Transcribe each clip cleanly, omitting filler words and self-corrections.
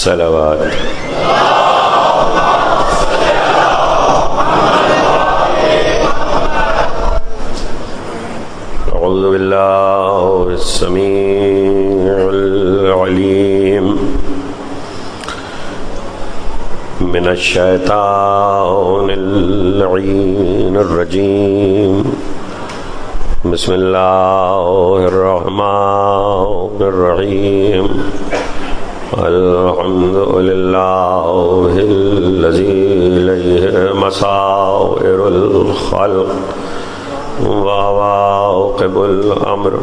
صلوات. اعوذ باللہ السمیع العلیم من الشیطان اللعین الرجیم. بسم اللہ الرحمن الرحیم. الحمد للہ الذی الیہ مصائر الخلق وعواقب الامر.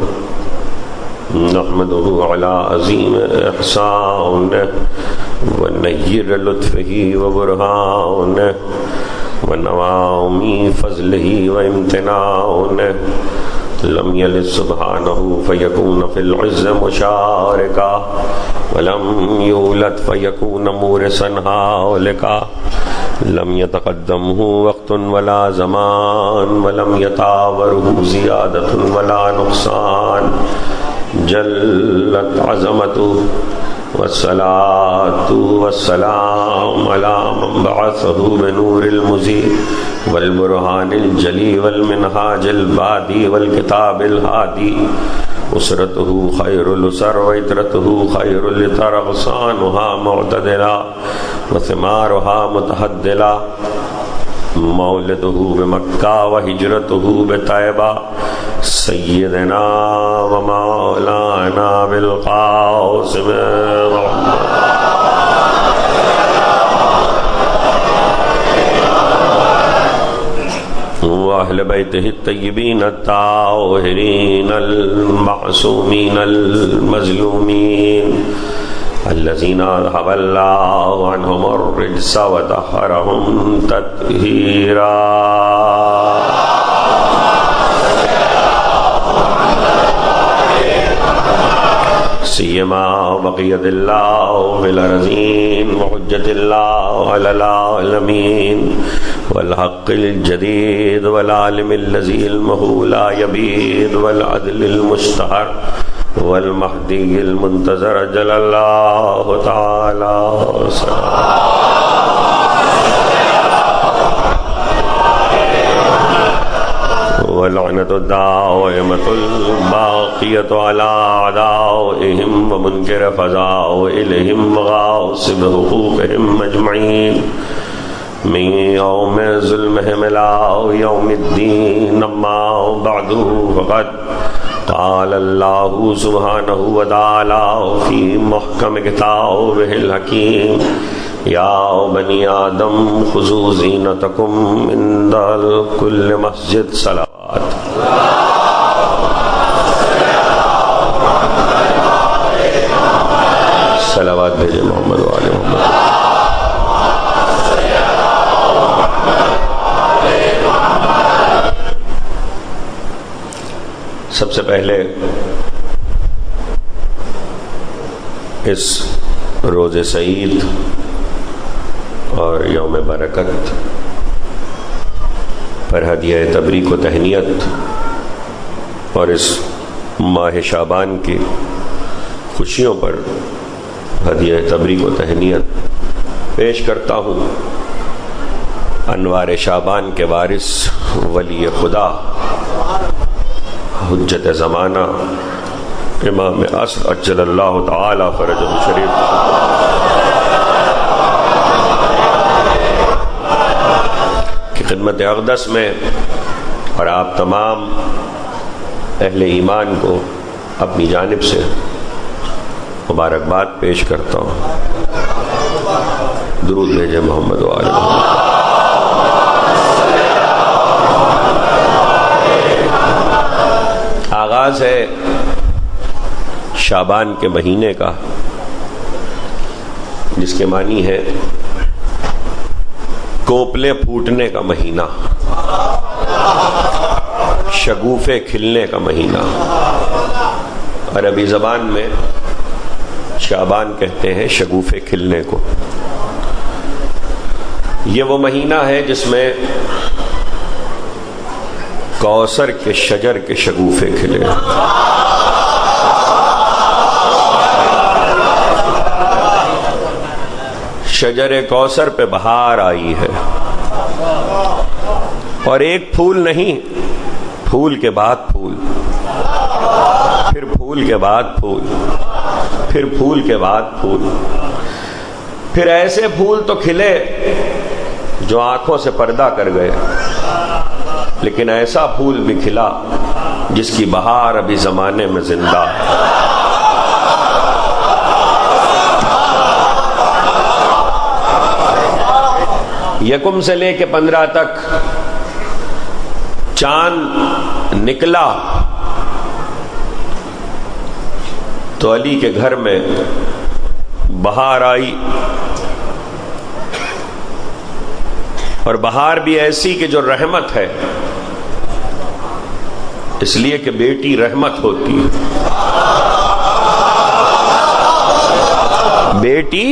نحمده علی عظیم احسانہ ونیر لطفہ وبرہانہ ونوامی فضلہ وامتنانہ. لم یلد سبحانہ فیکون فی العز مشارکا ولم یولد فیکون مورثا ہالکا. لم یتقدمہ وقت ولا زمان ولم یتاورہ زیادۃ ولا نقصان. جلت عظمتہ والصلاة والسلام على من بعثه بنور المزید والبرهان الجلی والمنہاج البادی والکتاب الہادی. اسرته خیر الاسر وعطرته خیر العطر. اغصانها معتدلا وثمارها متحدلا. مولده بمکہ وہجرته بطیبہ. سیدنا ومولانا بالقاسم وأهل بيته الطيبين الطاهرين المعصومين المظلومين الذين أذهب الله عنهم الرجس وطهرهم تطهيرا. سیما بقیت اللہ فی الارضین وحجت اللہ علی العالمین والحق الجدید والعالم الذی علمہ لا یبید والعدل المشتہر والمہدی المنتظر جل اللہ تعالی ولعنة الدائمة الباقية على أعدائهم ومنكر فضائلهم وغاصب حقوقهم أجمعين من يوم ظلمهم إلى يوم الدين. أما بعد فقد قال الله سبحانه وتعالى في محكم كتابه الحكيم یا بنی آدم خذوا زینتکم عند کل مسجد. صلوات. صلوات بھیجے محمد و آل محمد. سب سے پہلے اس روز سعید اور یوم برکت پر ہدیہ تبریک و تہنیت اور اس ماہ شعبان کی خوشیوں پر ہدیہ تبریک و تہنیت پیش کرتا ہوں انوار شعبان کے وارث ولی خدا حجت زمانہ امام عصر اجل اللہ تعالی فرجہ شریف خدمت اقدس میں اور آپ تمام اہل ایمان کو اپنی جانب سے مبارکباد پیش کرتا ہوں. درود بھیجے محمد و آل محمد. آغاز ہے شعبان کے مہینے کا جس کے معنی ہے کوپلے پھوٹنے کا مہینہ، شگوفے کھلنے کا مہینہ. عربی زبان میں شعبان کہتے ہیں شگوفے کھلنے کو. یہ وہ مہینہ ہے جس میں کوثر کے شجر کے شگوفے کھلے. شجر کوثر پہ بہار آئی ہے، اور ایک پھول نہیں، پھول کے بعد پھول، پھر پھول کے بعد پھول، پھر پھول کے بعد پھول، پھر ایسے پھول تو کھلے جو آنکھوں سے پردہ کر گئے، لیکن ایسا پھول بھی کھلا جس کی بہار ابھی زمانے میں زندہ ہے۔ یکم سے لے کے 15 تک چاند نکلا تو علی کے گھر میں بہار آئی، اور بہار بھی ایسی کہ جو رحمت ہے، اس لیے کہ بیٹی رحمت ہوتی ہے، بیٹی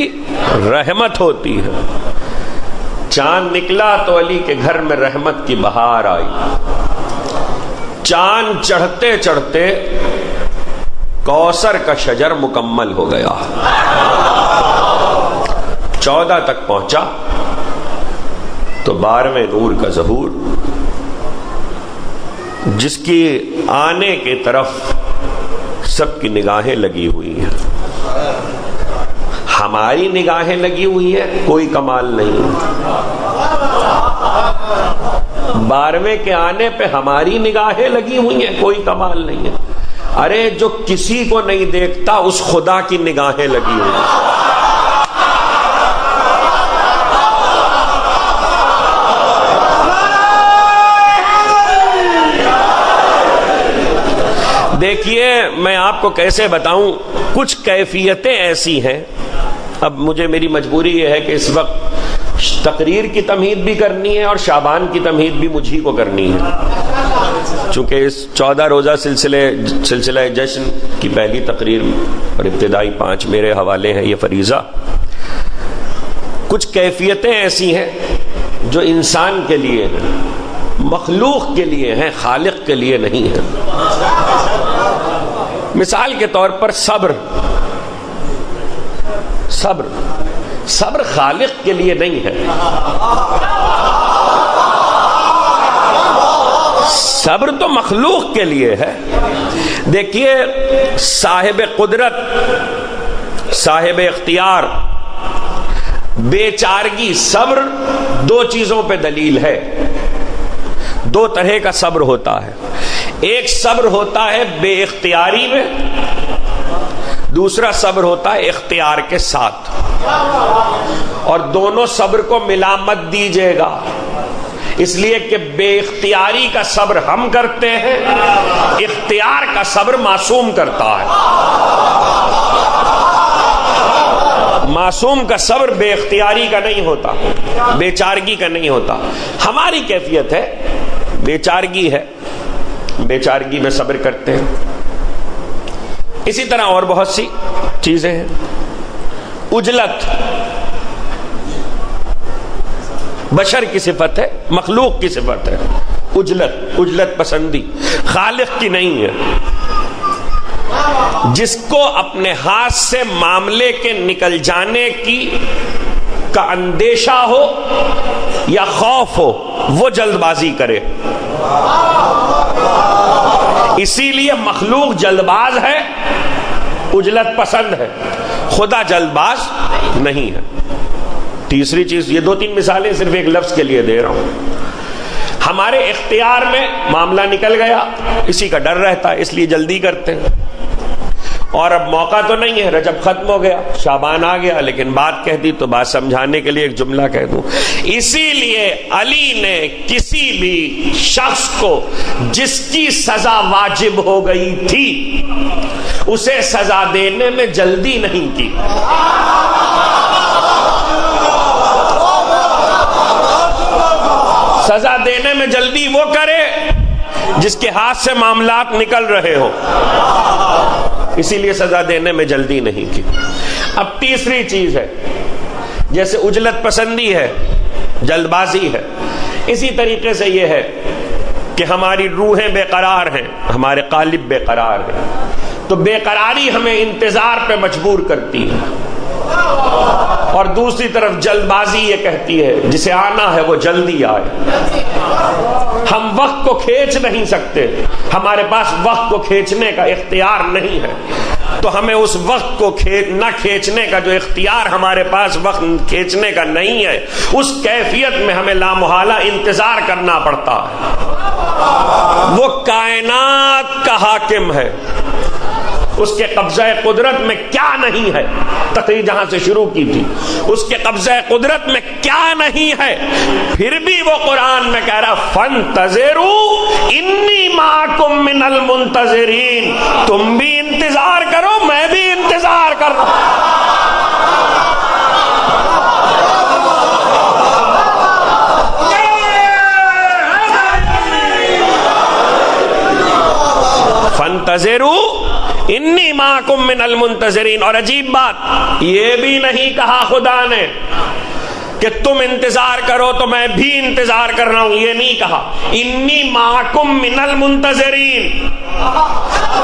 رحمت ہوتی ہے۔ چاند نکلا تو علی کے گھر میں رحمت کی بہار آئی۔ چاند چڑھتے چڑھتے کوثر کا شجر مکمل ہو گیا، 14 تک پہنچا تو 12ویں نور کا ظہور، جس کی آنے کی طرف سب کی نگاہیں لگی ہوئی ہیں۔ ہماری نگاہیں لگی ہوئی ہیں، کوئی کمال نہیں۔ 12ویں کے آنے پہ ہماری نگاہیں لگی ہوئی ہیں، کوئی کمال نہیں ہے۔ ارے جو کسی کو نہیں دیکھتا اس خدا کی نگاہیں لگی ہوئی ہیں۔ دیکھیے میں آپ کو کیسے بتاؤں، کچھ کیفیتیں ایسی ہیں۔ اب مجھے میری مجبوری یہ ہے کہ اس وقت تقریر کی تمہید بھی کرنی ہے اور شعبان کی تمہید بھی مجھ ہی کو کرنی ہے، چونکہ اس 14 روزہ سلسلہ جشن کی پہلی تقریر اور ابتدائی 5 میرے حوالے ہیں، یہ فریضہ۔ کچھ کیفیتیں ایسی ہیں جو انسان کے لیے ہیں، مخلوق کے لیے ہیں، خالق کے لیے نہیں ہیں۔ مثال کے طور پر صبر خالق کے لیے نہیں ہے، صبر تو مخلوق کے لیے ہے۔ دیکھیے صاحب قدرت، صاحب اختیار، بے چارگی، صبر 2 چیزوں پہ دلیل ہے۔ 2 طرح کا صبر ہوتا ہے، ایک صبر ہوتا ہے بے اختیاری میں، دوسرا صبر ہوتا ہے اختیار کے ساتھ، اور دونوں صبر کو ملا مت دیجیے گا، اس لیے کہ بے اختیاری کا صبر ہم کرتے ہیں، اختیار کا صبر معصوم کرتا ہے۔ معصوم کا صبر بے اختیاری کا نہیں ہوتا، بے چارگی کا نہیں ہوتا۔ ہماری کیفیت ہے بے چارگی ہے، بے چارگی میں صبر کرتے ہیں۔ اسی طرح اور بہت سی چیزیں ہیں۔ عجلت بشر کی صفت ہے، مخلوق کی صفت ہے۔ عجلت پسندی خالق کی نہیں ہے۔ جس کو اپنے ہاتھ سے معاملے کے نکل جانے کا اندیشہ ہو یا خوف ہو، وہ جلد بازی کرے۔ اسی لیے مخلوق جلد باز ہے، عجلت پسند ہے، خدا جلد باز نہیں ہے۔ تیسری چیز، یہ 2-3 مثالیں صرف ایک لفظ کے لیے دے رہا ہوں۔ ہمارے اختیار میں معاملہ نکل گیا، اسی کا ڈر رہتا ہے، اس لیے جلدی کرتے ہیں۔ اور اب موقع تو نہیں ہے، رجب ختم ہو گیا، شعبان آ گیا، لیکن بات کہہ دی تو بات سمجھانے کے لیے ایک جملہ کہہ دوں۔ اسی لیے علی نے کسی بھی شخص کو جس کی سزا واجب ہو گئی تھی اسے سزا دینے میں جلدی نہیں کی۔ سزا دینے میں جلدی وہ کرے جس کے ہاتھ سے معاملات نکل رہے ہو، اسی لیے سزا دینے میں جلدی نہیں کی۔ اب تیسری چیز ہے، جیسے عجلت پسندی ہے، جلد بازی ہے، اسی طریقے سے یہ ہے کہ ہماری روحیں بے قرار ہیں، ہمارے قالب بے قرار ہیں، تو بے قراری ہمیں انتظار پہ مجبور کرتی ہے۔ اور دوسری طرف جلد بازی یہ کہتی ہے جسے آنا ہے وہ جلدی آئے۔ ہم وقت کو کھینچ نہیں سکتے، ہمارے پاس وقت کو کھینچنے کا اختیار نہیں ہے، تو ہمیں اس وقت کو نہ کھینچنے کا جو اختیار ہمارے پاس وقت کھینچنے کا نہیں ہے، اس کیفیت میں ہمیں لامحالہ انتظار کرنا پڑتا ہے۔ وہ کائنات کا حاکم ہے، اس کے قبضہ قدرت میں کیا نہیں ہے؟ تقریر جہاں سے شروع کی تھی، اس کے قبضہ قدرت میں کیا نہیں ہے، پھر بھی وہ قرآن میں کہہ رہا فانتظروا انی معکم من المنتظرین، تم بھی انتظار کرو میں بھی انتظار کر رہا ہوں۔ فانتظروا انی معکم من المنتظرین۔ اور عجیب بات، یہ بھی نہیں کہا خدا نے کہ تم انتظار کرو تو میں بھی انتظار کر رہا ہوں، یہ نہیں کہا۔ انی معکم من المنتظرین،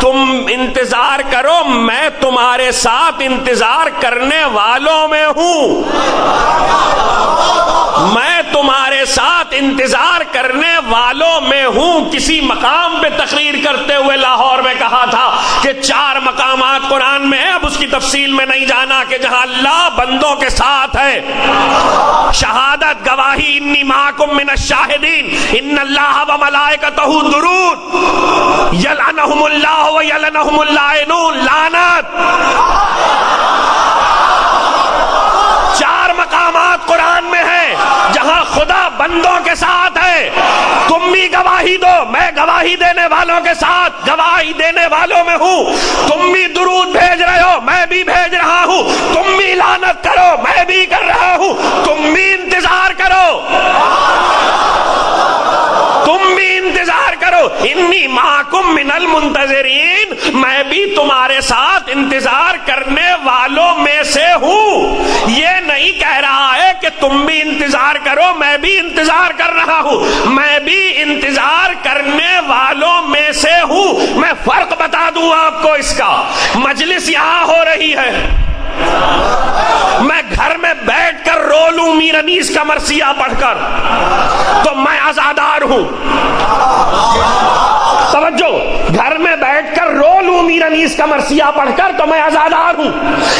تم انتظار کرو میں تمہارے ساتھ انتظار کرنے والوں میں ہوں، میں تمہارے ساتھ انتظار کرنے والوں میں ہوں۔ کسی مقام پہ تقریر کرتے ہوئے لاہور میں کہا تھا کہ 4 مقامات قرآن میں ہیں، اب اس کی تفصیل میں نہیں جانا، کہ جہاں اللہ بندوں کے ساتھ ہے، شہادت گواہی انی معکم من الشاہدین، ان اللہ و ملائکتہ درود یلعنہم اللہ و یلعنہم اللاعنون، لعنت۔ 4 مقامات قرآن میں ہیں جہاں خدا بندوں کے ساتھ ہے۔ تم بھی گواہی دو، میں گواہی دینے والوں کے ساتھ گواہی دینے والوں میں ہوں۔ تم بھی درود بھیج رہے ہو میں بھی بھیج رہا ہوں، تم بھی لعنت کرو میں بھی کر رہا ہوں، تم بھی انتظار کرو، تم بھی انتظار کرو۔ انی معکم من المنتظرین، میں بھی تمہارے ساتھ انتظار کرنے والوں میں سے ہوں۔ یہ نہیں کہہ رہا ہے کہ تم بھی انتظار کرو میں بھی انتظار کر رہا ہوں، میں بھی انتظار کرنے والوں میں سے ہوں۔ میں فرق بتا دوں آپ کو اس کا، مجلس یہاں ہو رہی ہے، میں گھر میں بیٹھ کر رو لوں میر انیس کا مرثیہ پڑھ کر تو میں عزادار ہوں، سمجھو، گھر میں بیٹھ کر رو لوں میر انیس کا مرثیہ پڑھ کر تو میں عزادار ہوں،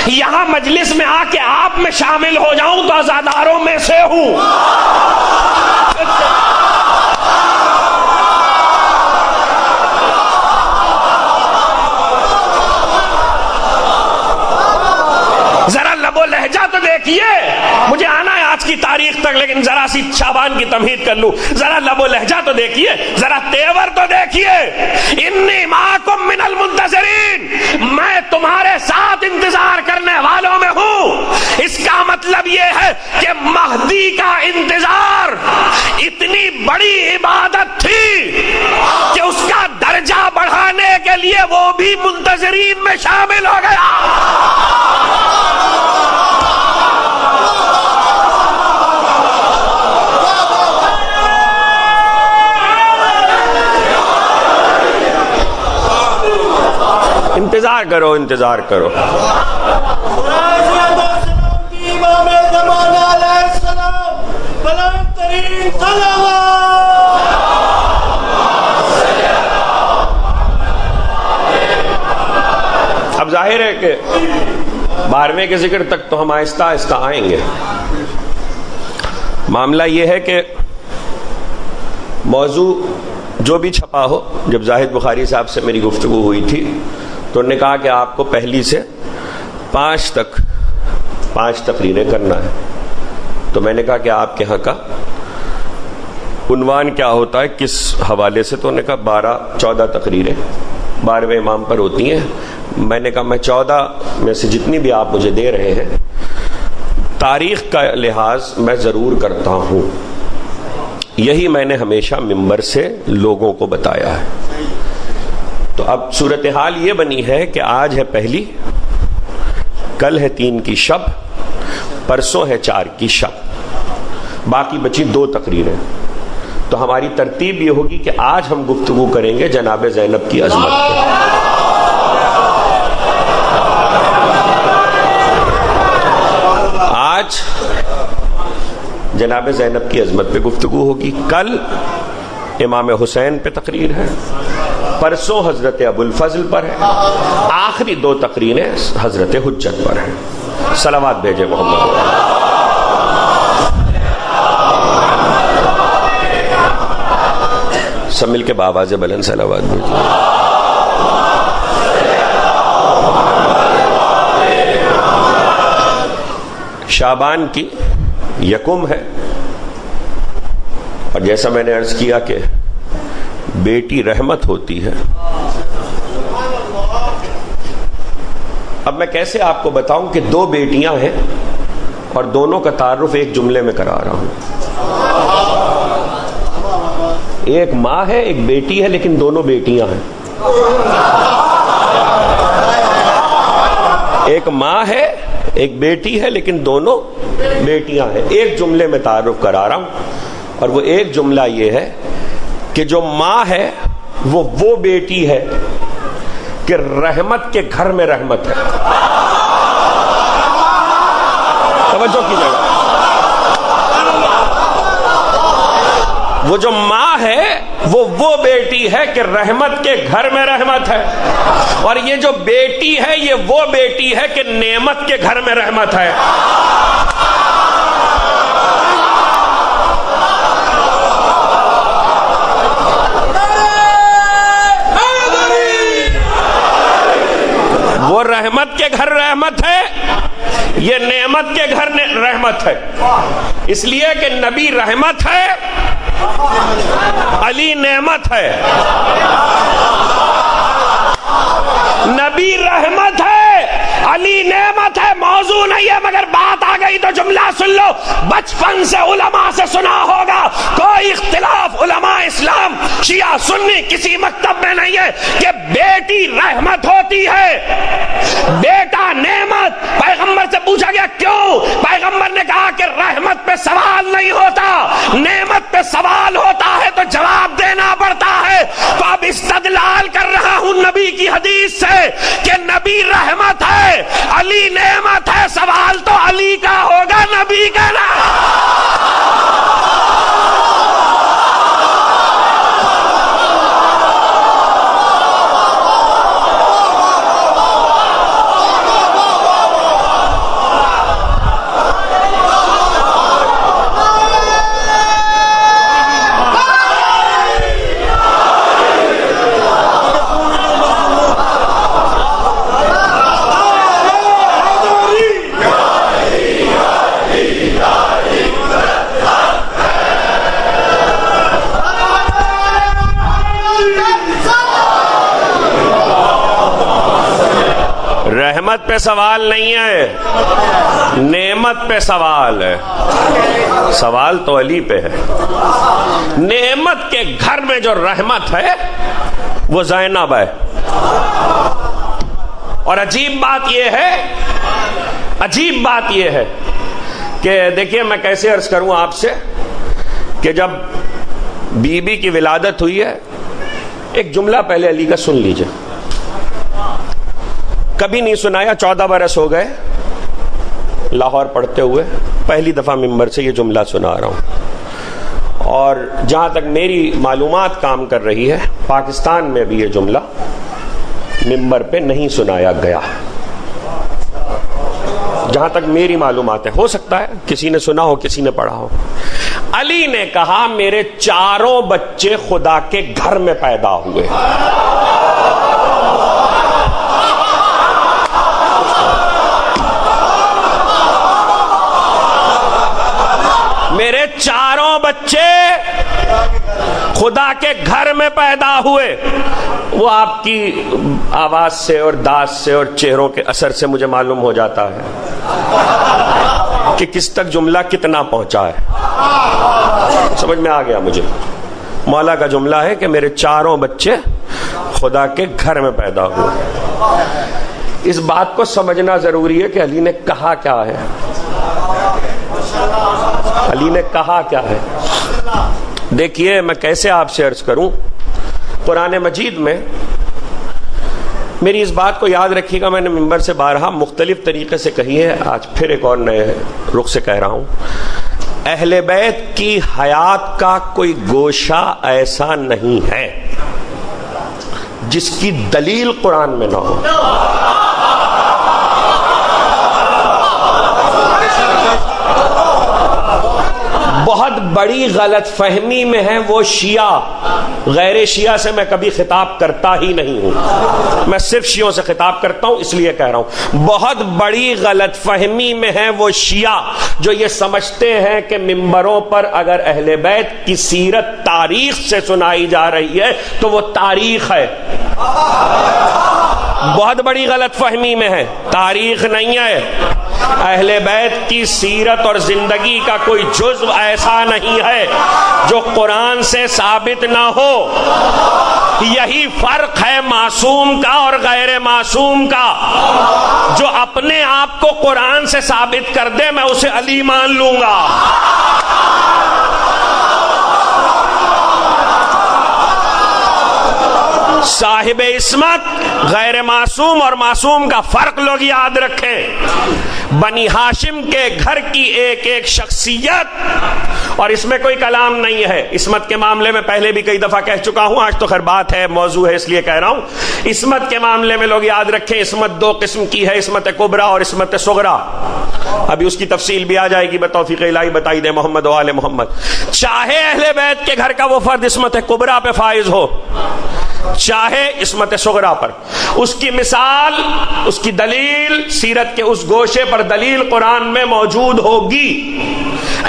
یہاں مجلس میں آ کے آپ میں شامل ہو جاؤں تو عزاداروں میں سے ہوں۔ ذرا لب و لہجہ تو دیکھیے، مجھے آنا ہے آج کی تاریخ تک لیکن ذرا سی شعبان کی تمہید کر لوں، ذرا لب و لہجہ تو دیکھیے، ذرا تیور تو دیکھیے۔ انی معکم من المنتظرین، میں تمہارے ساتھ انتظار کرنے والوں میں ہوں۔ اس کا مطلب یہ ہے کہ مہدی کا انتظار اتنی بڑی عبادت تھی کہ اس کا درجہ بڑھانے کے لیے وہ بھی منتظرین میں شامل ہو گیا۔ انتظار کرو انتظار کرو۔ اب ظاہر ہے کہ 12ویں کے ذکر تک تو ہم آہستہ آہستہ آئیں گے۔ معاملہ یہ ہے کہ موضوع جو بھی چھپا ہو، جب زاہد بخاری صاحب سے میری گفتگو ہوئی تھی تو انہوں نے کہا کہ آپ کو پہلی سے 5 تک 5 تقریریں کرنا ہے، تو میں نے کہا کہ آپ کے ہاں کا عنوان کیا ہوتا ہے کس حوالے سے، تو انہوں نے کہا 14 تقریریں 12ویں امام پر ہوتی ہیں۔ میں نے کہا میں 14 میں سے جتنی بھی آپ مجھے دے رہے ہیں تاریخ کا لحاظ میں ضرور کرتا ہوں، یہی میں نے ہمیشہ ممبر سے لوگوں کو بتایا ہے۔ تو اب صورتحال یہ بنی ہے کہ آج ہے پہلی، کل ہے 3 کی شب، پرسوں ہے 4 کی شب، باقی بچی 2 تقریریں۔ تو ہماری ترتیب یہ ہوگی کہ آج ہم گفتگو کریں گے جناب زینب کی عظمت پر۔ آج جناب زینب کی عظمت پہ گفتگو ہوگی، کل امام حسین پہ تقریر ہے، پرسوں حضرت ابوالفضل پر ہے، آخری 2 تقریریں حضرت حجت پر ہیں۔ صلوات بھیجے محمد۔ سب مل کے بآواز بلند صلوات بھیجے۔ شعبان کی یکم ہے، اور جیسا میں نے عرض کیا کہ بیٹی رحمت ہوتی ہے۔ اب میں کیسے آپ کو بتاؤں کہ 2 بیٹیاں ہیں اور دونوں کا تعارف ایک جملے میں کرا رہا ہوں۔ ایک ماں ہے، ایک بیٹی ہے، لیکن دونوں بیٹیاں ہیں۔ ایک ماں ہے، ایک بیٹی ہے، لیکن دونوں بیٹیاں ہیں۔ ایک جملے میں تعارف کرا رہا ہوں، اور وہ ایک جملہ یہ ہے کہ جو ماں ہے وہ بیٹی ہے کہ رحمت کے گھر میں رحمت ہے۔ توجہ کیجیے گا، وہ جو ماں ہے وہ بیٹی ہے کہ رحمت کے گھر میں رحمت ہے، اور یہ جو بیٹی ہے یہ وہ بیٹی ہے کہ نعمت کے گھر میں رحمت ہے۔ وہ رحمت کے گھر رحمت ہے، یہ نعمت کے گھر رحمت ہے۔ اس لیے کہ نبی رحمت ہے، علی نعمت ہے۔ نبی رحمت ہے، علی نعمت ہے۔ موضوع نہیں ہے، مگر بات آ گئی تو جملہ سن لو۔ بچپن سے علماء سے سنا ہوگا، کوئی اختلاف علماء اسلام شیعہ سنی کسی مکتب میں نہیں ہے کہ بیٹی رحمت ہوتی ہے، بیٹا نعمت۔ پیغمبر سے پوچھا گیا کیوں؟ پیغمبر نے کہا کہ رحمت پہ سوال نہیں ہوتا، نعمت پہ سوال ہوتا ہے تو جواب دینا پڑتا ہے۔ تو اب استدلال کر رہا ہوں نبی کی حدیث سے کہ نبی رحمت ہے، علی نعمت ہے۔ سوال تو علی کا ہوگا، نبی کا نہ۔ رحمت پہ سوال نہیں ہے، نعمت پہ سوال ہے۔ سوال تو علی پہ ہے۔ نعمت کے گھر میں جو رحمت ہے وہ زینب ہے۔ اور عجیب بات یہ ہے کہ دیکھیے میں کیسے عرض کروں آپ سے کہ جب بی بی کی ولادت ہوئی ہے، ایک جملہ پہلے علی کا سن لیجئے، کبھی نہیں سنایا، 14 برس ہو گئے لاہور پڑھتے ہوئے، پہلی دفعہ ممبر سے یہ جملہ سنا رہا ہوں۔ اور جہاں تک میری معلومات کام کر رہی ہے، پاکستان میں بھی یہ جملہ ممبر پہ نہیں سنایا گیا، جہاں تک میری معلومات ہے۔ ہو سکتا ہے کسی نے سنا ہو، کسی نے پڑھا ہو۔ علی نے کہا میرے 4 بچے خدا کے گھر میں پیدا ہوئے۔ میرے 4 بچے خدا کے گھر میں پیدا ہوئے۔ وہ آپ کی آواز سے اور داس سے اور چہروں کے اثر سے مجھے معلوم ہو جاتا ہے کہ کس تک جملہ کتنا پہنچا ہے۔ سمجھ میں آ گیا مجھے۔ مولا کا جملہ ہے کہ میرے 4 بچے خدا کے گھر میں پیدا ہوئے۔ اس بات کو سمجھنا ضروری ہے کہ علی نے کہا کیا ہے۔ علی نے کہا کیا ہے؟ دیکھیے میں کیسے آپ سے عرض کروں، قرآن مجید میں میری اس بات کو یاد رکھیے گا، میں نے ممبر سے بارہا مختلف طریقے سے کہی ہے، آج پھر ایک اور نئے رخ سے کہہ رہا ہوں اہل بیت کی حیات کا کوئی گوشہ ایسا نہیں ہے جس کی دلیل قرآن میں نہ ہو. بہت بڑی غلط فہمی میں ہے وہ شیعہ. غیر شیعہ سے میں کبھی خطاب کرتا ہی نہیں ہوں، میں صرف شیعوں سے خطاب کرتا ہوں، اس لیے کہہ رہا ہوں. بہت بڑی غلط فہمی میں ہے وہ شیعہ جو یہ سمجھتے ہیں کہ ممبروں پر اگر اہل بیت کی سیرت تاریخ سے سنائی جا رہی ہے تو وہ تاریخ ہے. بہت بڑی غلط فہمی میں ہے، تاریخ نہیں ہے. اہل بیت کی سیرت اور زندگی کا کوئی جزو ایسا نہیں ہے جو قرآن سے ثابت نہ ہو. یہی فرق ہے معصوم کا اور غیر معصوم کا. جو اپنے آپ کو قرآن سے ثابت کر دے میں اسے علی مان لوں گا. صاحب عصمت غیر معصوم اور معصوم کا فرق لوگ یاد رکھیں. بنی ہاشم کے گھر کی ایک ایک شخصیت، اور اس میں کوئی کلام نہیں ہے. عصمت کے معاملے میں پہلے بھی کئی دفعہ کہہ چکا ہوں، آج تو خیر بات ہے، موضوع ہے، اس لیے کہہ رہا ہوں. عصمت کے معاملے میں لوگ یاد رکھیں عصمت دو قسم کی ہے، عصمت کبریٰ اور عصمت صغریٰ. ابھی اس کی تفصیل بھی آ جائے گی، بتوفیق الہی بتائی دے محمد و آل محمد. چاہے اہل بیت کے گھر کا وہ فرد عصمت کبریٰ پہ فائز ہو، چاہے عصمت صغریٰ پر. اس کی مثال، اس کی دلیل سیرت کے اس گوشے پر دلیل قرآن میں موجود ہوگی.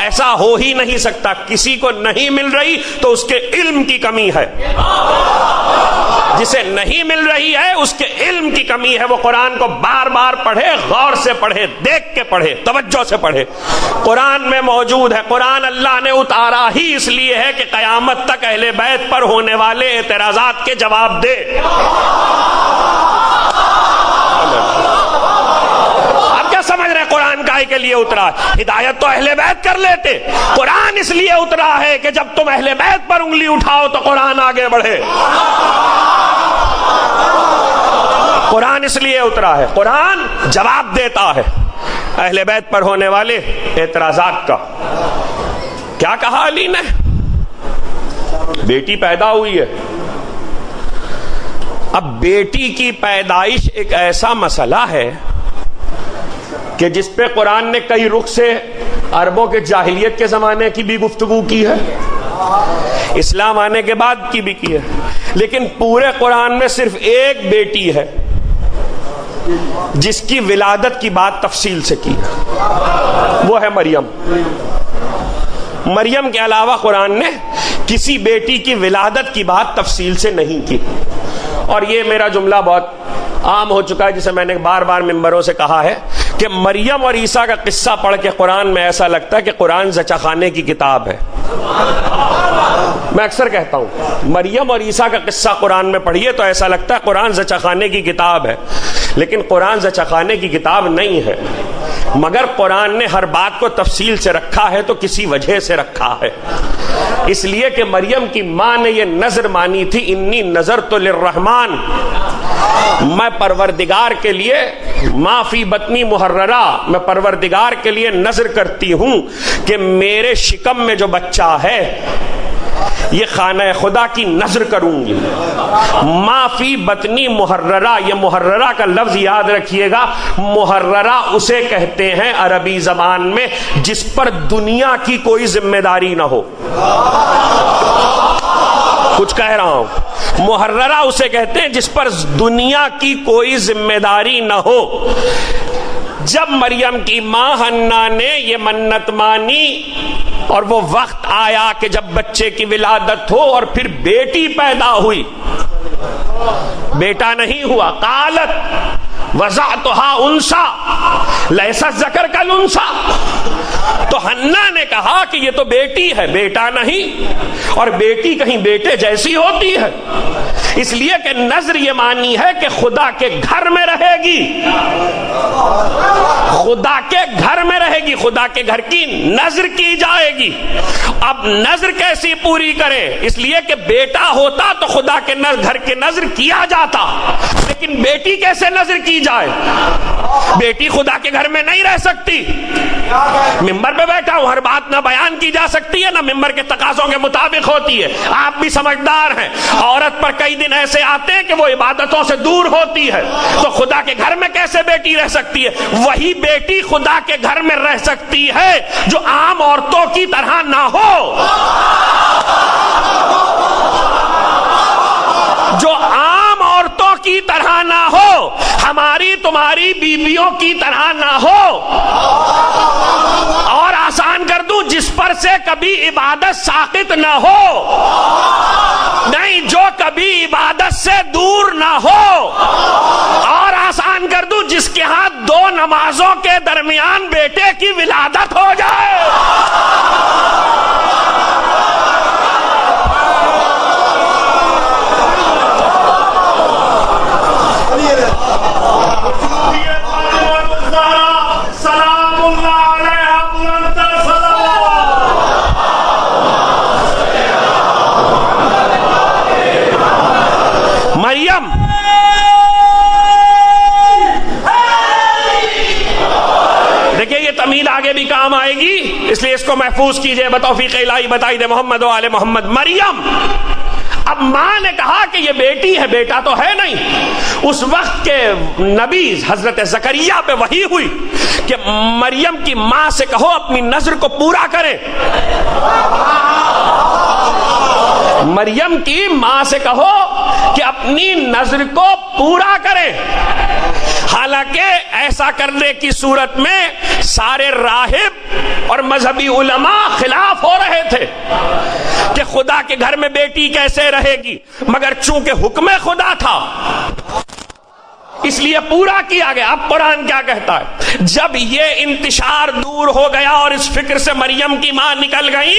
ایسا ہو ہی نہیں سکتا. کسی کو نہیں مل رہی تو اس کے علم کی کمی ہے. جسے نہیں مل رہی ہے اس کے علم کی کمی ہے. وہ قرآن کو بار بار پڑھے، غور سے پڑھے، دیکھ کے پڑھے، توجہ سے پڑھے. قرآن میں موجود ہے. قرآن اللہ نے اتارا ہی اس لیے ہے کہ قیامت تک اہل بیت پر ہونے والے اعتراضات کے جواب دے. آپ کیا سمجھ رہے ہیں قرآن کائے کے لیے اترا؟ ہدایت تو اہل بیت کر لیتے. قرآن اس لیے اترا ہے کہ جب تم اہل بیت پر انگلی اٹھاؤ تو قرآن آگے بڑھے. قرآن اس لیے اترا ہے. قرآن جواب دیتا ہے اہل بیت پر ہونے والے اعتراضات کا. کیا کہا علی نے؟ بیٹی پیدا ہوئی ہے. اب بیٹی کی پیدائش ایک ایسا مسئلہ ہے کہ جس پہ قرآن نے کئی رخ سے عربوں کے جاہلیت کے زمانے کی بھی گفتگو کی ہے، اسلام آنے کے بعد کی بھی کی ہے. لیکن پورے قرآن میں صرف ایک بیٹی ہے جس کی ولادت کی بات تفصیل سے کی ہے، وہ ہے مریم. مریم کے علاوہ قرآن نے کسی بیٹی کی ولادت کی بات تفصیل سے نہیں کی. اور یہ میرا جملہ بہت عام ہو چکا ہے، جسے میں نے بار بار ممبروں سے کہا ہے کہ مریم اور عیسیٰ کا قصہ پڑھ کے قرآن میں ایسا لگتا ہے کہ قرآن زچہ خانے کی کتاب ہے. میں اکثر کہتا ہوں مریم اور عیسیٰ کا قصہ قرآن میں پڑھیے تو ایسا لگتا ہے قرآن زچہ خانے کی کتاب ہے. لیکن قرآن زچہ خانے کی کتاب نہیں ہے، مگر قرآن نے ہر بات کو تفصیل سے رکھا ہے تو کسی وجہ سے رکھا ہے. اس لیے کہ مریم کی ماں نے یہ نظر مانی تھی، انی نظرت للرحمن، میں پروردگار کے لیے ما فی بطنی محررہ، میں پروردگار کے لیے نظر کرتی ہوں کہ میرے شکم میں جو بچہ ہے یہ خانہ خدا کی نظر کروں گی. ما فی بطنی محررہ، یہ محررہ کا لفظ یاد رکھیے گا. محررہ اسے کہتے ہیں عربی زبان میں جس پر دنیا کی کوئی ذمہ داری نہ ہو. کچھ کہہ رہا ہوں، محررہ اسے کہتے ہیں جس پر دنیا کی کوئی ذمہ داری نہ ہو. جب مریم کی ماں حنا نے یہ منت مانی اور وہ وقت آیا کہ جب بچے کی ولادت ہو اور پھر بیٹی پیدا ہوئی، بیٹا نہیں ہوا، قالت وضعتها انثى ليس الذكر كالانثى، تو حنا نے کہا کہ یہ تو بیٹی ہے، بیٹا نہیں. اور بیٹی کہیں بیٹے جیسی ہوتی ہے؟ اس لیے کہ نظر یہ مانی ہے کہ خدا کے گھر میں رہے گی، خدا کے گھر میں رہے گی، خدا کے گھر کی نظر کی جائے گی. اب نظر کیسی پوری کرے؟ اس لیے کہ بیٹا ہوتا تو خدا کے گھر کے نظر کیا جاتا، لیکن بیٹی کیسے نظر کی جائے؟ بیٹی خدا کے گھر میں نہیں رہ سکتی. ممبر پہ بیٹھا ہوں، ہر بات نہ بیان کی جا سکتی ہے، نہ ممبر کے تقاضوں کے مطابق ہوتی ہے. آپ بھی سمجھدار ہیں. عورت پر کئی دن ایسے آتے ہیں کہ وہ عبادتوں سے دور ہوتی ہے، تو خدا کے گھر میں کیسے بیٹی رہ سکتی ہے؟ وہی بیٹی خدا کے گھر میں رہ سکتی ہے جو عام عورتوں کی طرح نہ ہو، جو عام عورتوں کی طرح نہ ہو، ہماری تمہاری بیویوں کی طرح نہ ہو. اور آسان کر دوں، جس پر سے کبھی عبادت ساقط نہ ہو، نہیں، جو کبھی عبادت سے دور نہ ہو. اور آسان کر دوں، جس کے ہاتھ 2 نمازوں کے درمیان بیٹے کی ولادت ہو جائے. مریم دیکھیے، یہ تمیل آگے بھی کام آئے گی، اس لیے اس کو محفوظ کیجئے. بتوفیق الہی بتائی دے محمد و آل محمد. مریم، اب ماں نے کہا کہ یہ بیٹی ہے، بیٹا تو ہے نہیں. اس وقت کے نبی حضرت زکریا پہ وحی ہوئی کہ مریم کی ماں سے کہو اپنی نظر کو پورا کرے. مریم کی ماں سے کہو کہ اپنی نظر کو پورا کرے. حالانکہ ایسا کرنے کی صورت میں سارے راہب اور مذہبی علماء خلاف ہو رہے تھے کہ خدا کے گھر میں بیٹی کیسے رہے گی، مگر چونکہ حکم خدا تھا اس لیے پورا کیا گیا. اب قرآن کیا کہتا ہے؟ جب یہ انتشار دور ہو گیا اور اس فکر سے مریم کی ماں نکل گئی،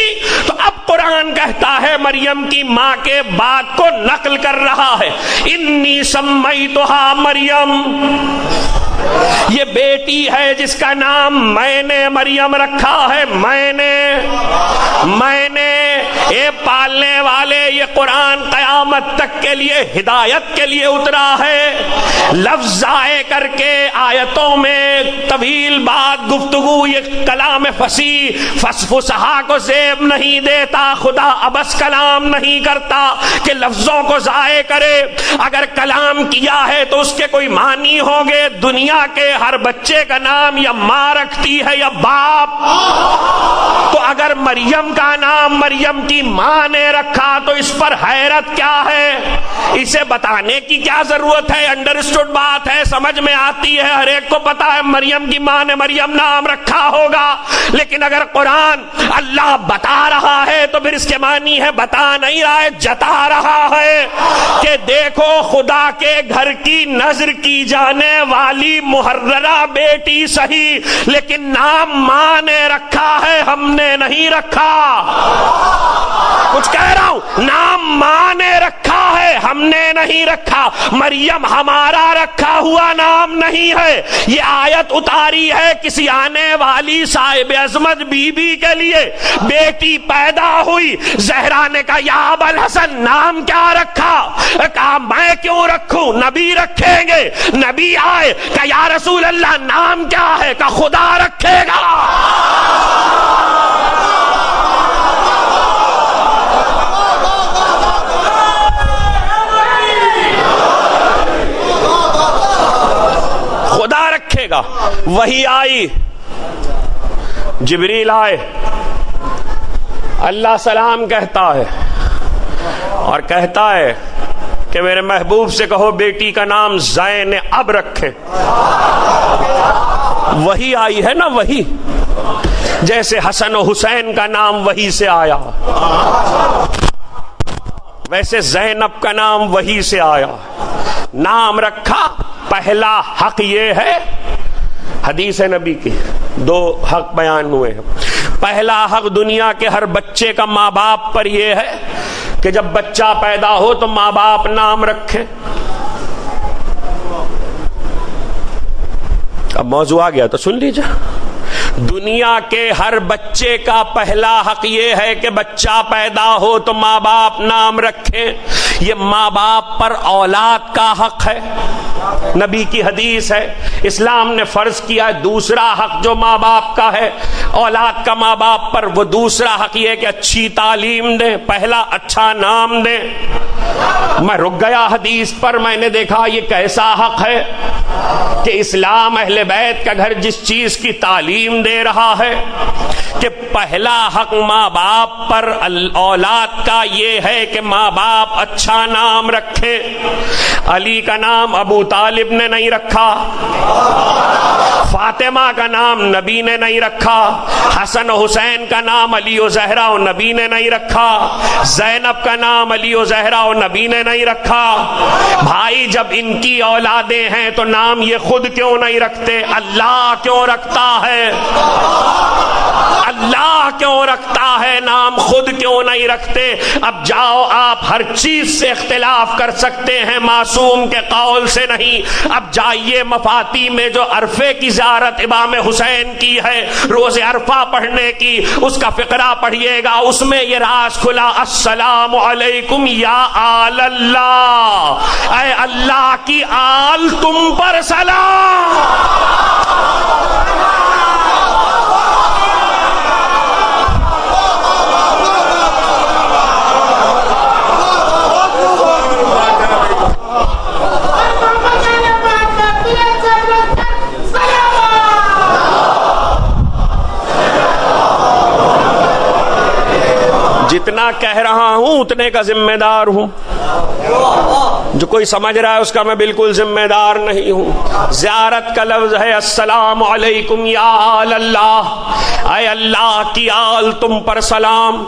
تو اب قرآن کہتا ہے مریم کی ماں کے بات کو نقل کر رہا ہے. انی سمیتھا مریم، یہ بیٹی ہے جس کا نام میں نے مریم رکھا ہے. میں نے اے پالنے والے، یہ قرآن قیامت تک کے لیے ہدایت کے لیے اترا ہے. لفظ ضائع کر کے آیتوں میں طویل بات گفتگو، یہ کلام فصیح فصحا کو زیب نہیں دیتا. خدا ابس کلام نہیں کرتا کہ لفظوں کو ضائع کرے. اگر کلام کیا ہے تو اس کے کوئی معنی ہوں گے. دنیا کے ہر بچے کا نام یا ماں رکھتی ہے یا باپ، تو اگر مریم کا نام مریم کی ماں نے رکھا تو اس پر حیرت کیا ہے؟ اسے بتانے کی کیا ضرورت ہے؟ انڈرسٹوڈ بات ہے، سمجھ میں آتی ہے، ہر ایک کو پتا ہے مریم کی ماں نے مریم نام رکھا ہوگا. لیکن اگر قرآن اللہ بتا رہا ہے تو پھر اس کے معنی ہے بتا نہیں رہا ہے، جتا رہا ہے کہ دیکھو خدا کے گھر کی نظر کی جانے والی محررہ بیٹی صحیح، لیکن نام ماں نے رکھا ہے، ہم نے نہیں رکھا. کچھ کہہ رہا ہوں، نام ماں نے رکھا ہے، ہم نے نہیں رکھا. مریم ہمارا رکھا ہوا نام نہیں ہے. یہ آیت اتاری ہے کسی آنے والی صاحب عظمت بی بی کے لیے. بیٹی پیدا ہوئی، زہرا نے کہا یا ابا الحسن نام کیا رکھا؟ کہا میں کیوں رکھوں، نبی رکھیں گے. نبی آئے، کہا یا رسول اللہ نام کیا ہے؟ کہا خدا رکھے گا. خدا رکھے گا. وہی آئی، جبریل آئے، اللہ سلام کہتا ہے اور کہتا ہے کہ میرے محبوب سے کہو بیٹی کا نام زینب رکھے. وہی آئی ہے نا، وہی جیسے حسن و حسین کا نام وہی سے آیا، ویسے زینب کا نام وہی سے آیا. نام رکھا. پہلا حق یہ ہے، حدیث نبی کی 2 حق بیان ہوئے ہیں. پہلا حق دنیا کے ہر بچے کا ماں باپ پر یہ ہے کہ جب بچہ پیدا ہو تو ماں باپ نام رکھے. اب موضوع آ گیا تو سن لیجیے. دنیا کے ہر بچے کا پہلا حق یہ ہے کہ بچہ پیدا ہو تو ماں باپ نام رکھیں. یہ ماں باپ پر اولاد کا حق ہے، نبی کی حدیث ہے، اسلام نے فرض کیا۔ دوسرا حق جو ماں باپ کا ہے اولاد کا ماں باپ پر، وہ دوسرا حق یہ کہ اچھی تعلیم دیں، پہلا اچھا نام دیں۔ میں رک گیا حدیث پر، میں نے دیکھا یہ کیسا حق ہے کہ اسلام اہل بیت کا گھر جس چیز کی تعلیم دے رہا ہے کہ پہلا حق ماں باپ پر اولاد کا یہ ہے کہ ماں باپ اچھا نام رکھے۔ علی کا نام ابو طالب نے نہیں رکھا، فاطمہ کا نام نبی نے نہیں رکھا، حسن و حسین کا نام علی و زہرا و نبی نے نہیں رکھا، زینب کا نام علی و زہرا و نبی نے نہیں رکھا۔ بھائی جب ان کی اولادیں ہیں تو نام یہ خود کیوں نہیں رکھتے؟ اللہ کیوں رکھتا ہے؟ اللہ کیوں رکھتا ہے؟ نام خود کیوں نہیں رکھتے؟ اب جاؤ، آپ ہر چیز سے اختلاف کر سکتے ہیں، معصوم کے قول سے نہیں۔ اب جائیے مفاتی میں جو عرفے کی زیارت امام حسین کی ہے، روز عرفہ پڑھنے کی، اس کا فقرہ پڑھیے گا، اس میں یہ راز کھلا، السلام علیکم یا آل اللہ، اے اللہ کی آل تم پر سلام۔ جتنا کہہ رہا ہوں اتنے کا ذمہ دار ہوں، جو کوئی سمجھ رہا ہے اس کا میں بالکل ذمہ دار نہیں ہوں۔ زیارت کا لفظ ہے السلام علیکم یا آل اللہ، اے اللہ کی آل تم پر سلام۔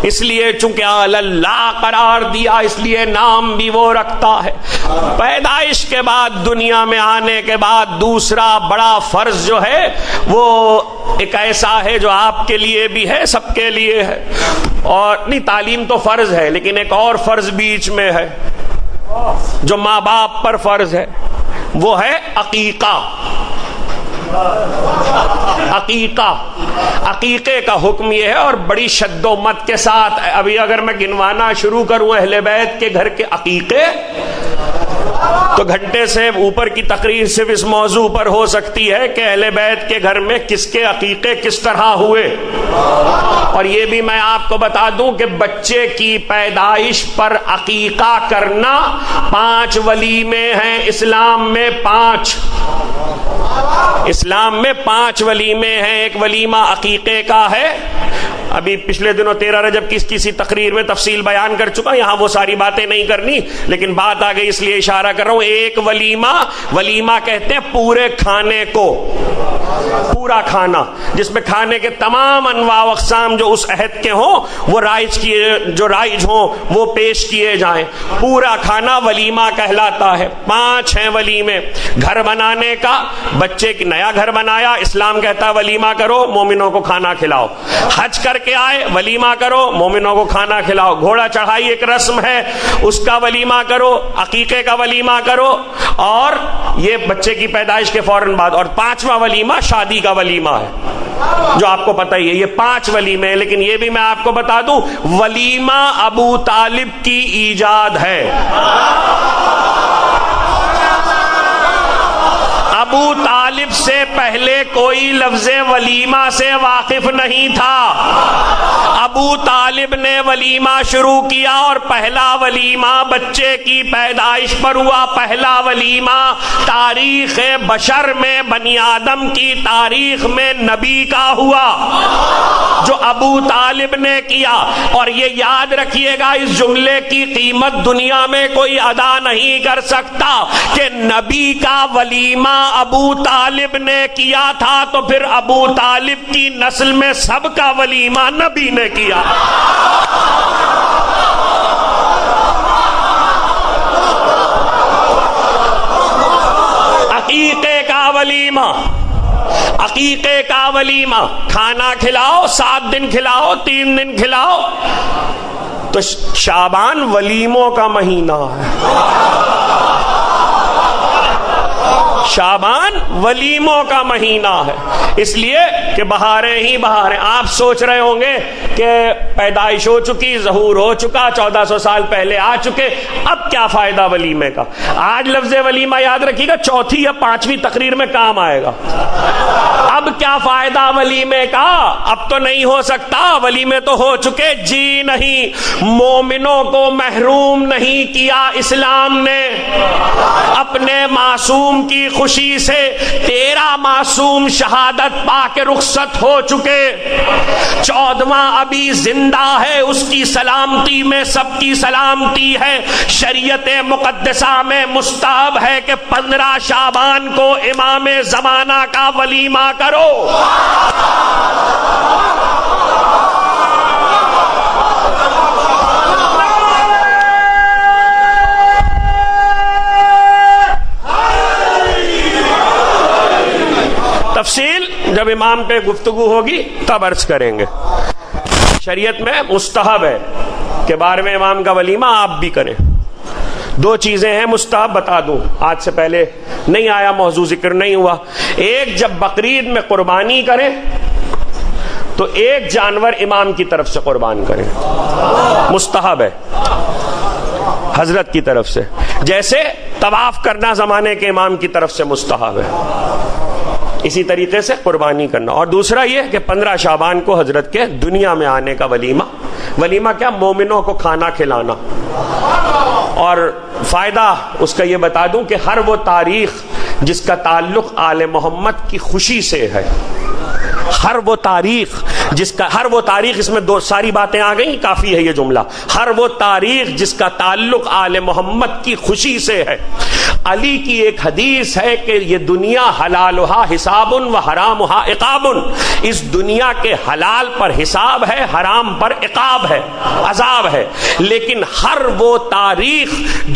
اس لیے چونکہ آل اللہ قرار دیا، اس لیے نام بھی وہ رکھتا ہے۔ پیدائش کے بعد، دنیا میں آنے کے بعد دوسرا بڑا فرض جو ہے وہ ایک ایسا ہے جو آپ کے لیے بھی ہے، سب کے لیے ہے، اور نہیں تعلیم تو فرض ہے لیکن ایک اور فرض بیچ میں ہے جو ماں باپ پر فرض ہے، وہ ہے عقیقہ۔ عقیقہ، عقیقے کا حکم یہ ہے، اور بڑی شد و مت کے ساتھ ابھی اگر میں گنوانا شروع کروں اہل بیت کے گھر کے عقیقے تو گھنٹے سے اوپر کی تقریر صرف اس موضوع پر ہو سکتی ہے کہ اہل بیت کے گھر میں کس کے عقیقے کس طرح ہوئے۔ اور یہ بھی میں آپ کو بتا دوں کہ بچے کی پیدائش پر عقیقہ کرنا 5 ولیمے ہیں اسلام میں، 5 اسلام میں 5 ولیمے ہیں۔ ایک ولیمہ عقیقے کا ہے، ابھی پچھلے دنوں 13 رجب کی کسی تقریر میں تفصیل بیان کر چکا، یہاں وہ ساری باتیں نہیں کرنی، لیکن بات آ گئی اس لیے اشارہ کر رہا ہوں۔ ایک ولیمہ کہتے ہیں پورے کھانے کو، پورا کھانا جس میں کھانے کے تمام انواع و اقسام جو اس عہد کے ہوں وہ رائج ہوں وہ پیش کیے جائیں، پورا کھانا ولیمہ کہلاتا ہے۔ 5 ہیں ولیمے۔ گھر بنانے کا، بچے کی نیا گھر بنایا، اسلام کہتا ہے ولیمہ کرو، مومنوں کو کھانا کھلاؤ۔ حج کر کے آئے، ولیمہ کرو، مومنوں کو کھانا کھلاؤ۔ گھوڑا چڑھائی ایک رسم ہے، اس کا ولیمہ کرو، عقیقے کا ولیمہ کرو، اور یہ بچے کی پیدائش کے فوراً بعد۔ اور 5واں ولیمہ شادی کا ولیمہ ہے جو آپ کو پتہ ہی ہے۔ یہ 5 ولیمے ہیں، لیکن یہ بھی میں آپ کو بتا دوں ولیمہ ابو طالب کی ایجاد ہے۔ ابو طالب سے پہلے کوئی لفظ ولیمہ سے واقف نہیں تھا۔ ابو طالب نے ولیمہ شروع کیا، اور پہلا ولیمہ بچے کی پیدائش پر ہوا۔ پہلا ولیمہ تاریخ بشر میں، بنی آدم کی تاریخ میں نبی کا ہوا جو ابو طالب نے کیا۔ اور یہ یاد رکھیے گا، اس جملے کی قیمت دنیا میں کوئی ادا نہیں کر سکتا کہ نبی کا ولیمہ ابو طالب نے کیا تھا تو پھر ابو طالب کی نسل میں سب کا ولیمہ نبی نے کیا۔ عقیقے کا ولیمہ، عقیقے کا ولیمہ، کھانا کھلاؤ، 7 دن کھلاؤ، 3 دن کھلاؤ۔ تو شعبان ولیموں کا مہینہ ہے، شعبان ولیموں کا مہینہ ہے، اس لیے کہ بہاریں ہی بہاریں. آپ سوچ رہے ہوں گے کہ پیدائش ہو چکی، ظہور ہو چکا، 1400 سال پہلے آ چکے، اب کیا فائدہ ولیمے کا. آج لفظ ولیمہ یاد رکھیے گا، چوتھی یا پانچویں تقریر میں کام آئے گا. اب کیا فائدہ ولیمے کا؟ اب تو نہیں ہو سکتا، ولیمے تو ہو چکے. جی نہیں، مومنوں کو محروم نہیں کیا اسلام نے اپنے معصوم کی خوشی سے. تیرا معصوم شہادت پا کے رخصت ہو چکے، 14واں ابھی زندہ ہے، اس کی سلامتی میں سب کی سلامتی ہے. شریعت مقدسہ میں مستحب ہے کہ 15 شعبان کو امام زمانہ کا ولیمہ کرو. تفصیل جب امام پہ گفتگو ہوگی تب عرض کریں گے. شریعت میں مستحب ہے کہ 12ویں امام کا ولیمہ آپ بھی کریں. 2 چیزیں ہیں مستحب، بتا دوں، آج سے پہلے نہیں آیا، موضوع ذکر نہیں ہوا. ایک، جب بقرعید میں قربانی کریں تو ایک جانور امام کی طرف سے قربان کریں، مستحب ہے حضرت کی طرف سے، جیسے طواف کرنا زمانے کے امام کی طرف سے مستحب ہے، اسی طریقے سے قربانی کرنا. اور دوسرا یہ کہ 15 شعبان کو حضرت کے دنیا میں آنے کا ولیمہ. ولیمہ کیا؟ مومنوں کو کھانا کھلانا. اور فائدہ اس کا یہ بتا دوں کہ ہر وہ تاریخ جس کا تعلق آل محمد کی خوشی سے ہے، ہر وہ تاریخ اس میں 2 ساری باتیں آ گئیں، کافی ہے یہ جملہ. ہر وہ تاریخ جس کا تعلق آل محمد کی خوشی سے ہے. علی کی ایک حدیث ہے کہ یہ دنیا حلالہا حساب و حرامہا عقاب. اس دنیا کے حلال پر حساب ہے، حرام پر عقاب ہے، عذاب ہے. لیکن ہر وہ تاریخ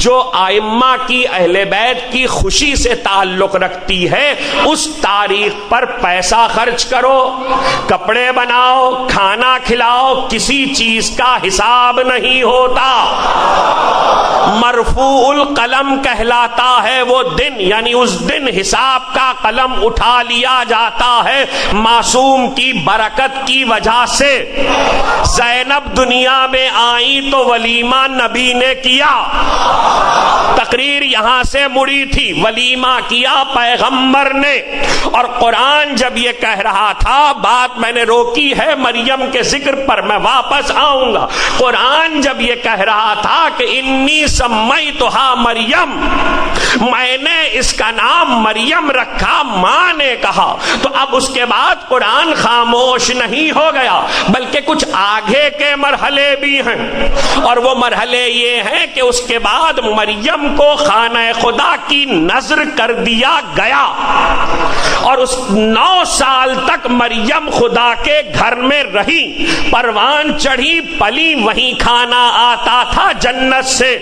جو ائمہ کی، اہل بیت کی خوشی سے تعلق رکھتی ہے، اس تاریخ پر پیسہ خرچ کرو، کپڑے بناؤ، کھانا کھلاؤ، کسی چیز کا حساب نہیں ہوتا. مرفوع القلم کہلاتا ہے وہ دن، یعنی اس دن حساب کا قلم اٹھا لیا جاتا ہے معصوم کی برکت کی وجہ سے. زینب دنیا میں آئی تو ولیمہ نبی نے کیا، تقریر یہاں سے مڑی تھی، ولیمہ کیا پیغمبر نے. اور قرآن جب یہ کہہ رہا تھا، بات میں نے روکی ہے مریم کے ذکر پر، میں واپس آؤں گا. قرآن جب یہ کہہ رہا تھا کہ انی سمیتھا مریم، میں نے اس کا نام مریم رکھا، ماں نے کہا، تو اب اس کے بعد قرآن خاموش نہیں ہو گیا، بلکہ کچھ آگے کے مرحلے بھی ہیں. اور وہ مرحلے یہ ہیں کہ اس کے بعد مریم کو خانہ خدا کی نذر کر دیا گیا، اور اس 9 سال تک مریم خدا کے گھر میں رہی، پروان چڑھی، پلی، وہیں کھانا آتا تھا جنت سے.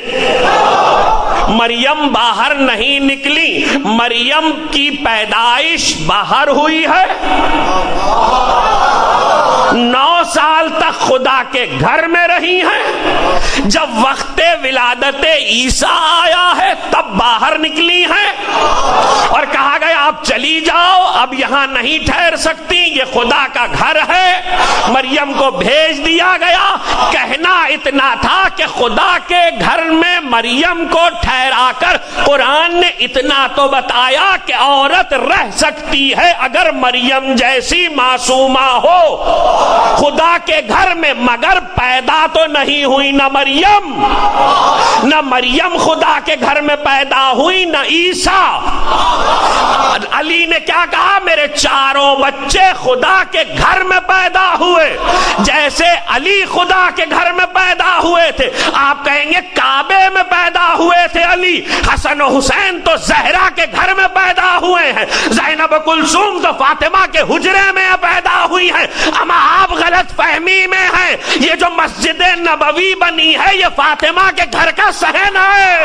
مریم باہر نہیں نکلی، مریم کی پیدائش باہر ہوئی ہے. 9 سال تک خدا کے گھر میں رہی ہیں. جب وقت ولادت عیسیٰ آیا ہے تب باہر نکلی ہیں، اور کہا گیا آپ چلی جاؤ، اب یہاں نہیں ٹھہر سکتی، یہ خدا کا گھر ہے. مریم کو بھیج دیا گیا. کہنا اتنا تھا کہ خدا کے گھر میں مریم کو ٹھہرا کر قرآن نے اتنا تو بتایا کہ عورت رہ سکتی ہے اگر مریم جیسی معصومہ ہو خدا کے گھر میں، مگر پیدا تو نہیں ہوئی نہ مریم خدا کے گھر میں پیدا ہوئی، نہ عیسیٰ. علی نے کیا کہا؟ میرے 4 بچے خدا کے گھر میں پیدا ہوئے. جیسے علی خدا کے گھر میں پیدا ہوئے تھے، آپ کہیں گے کعبے میں پیدا ہوئے تھے علی. حسن و حسین تو زہرا کے گھر میں پیدا ہوئے ہیں، زینب کلثوم تو فاطمہ کے حجرے میں پیدا ہوئی ہیں. اما آپ غلط فہمی میں ہیں، یہ جو مسجد نبوی بنی ہے یہ فاطمہ کے گھر کا صحن ہے.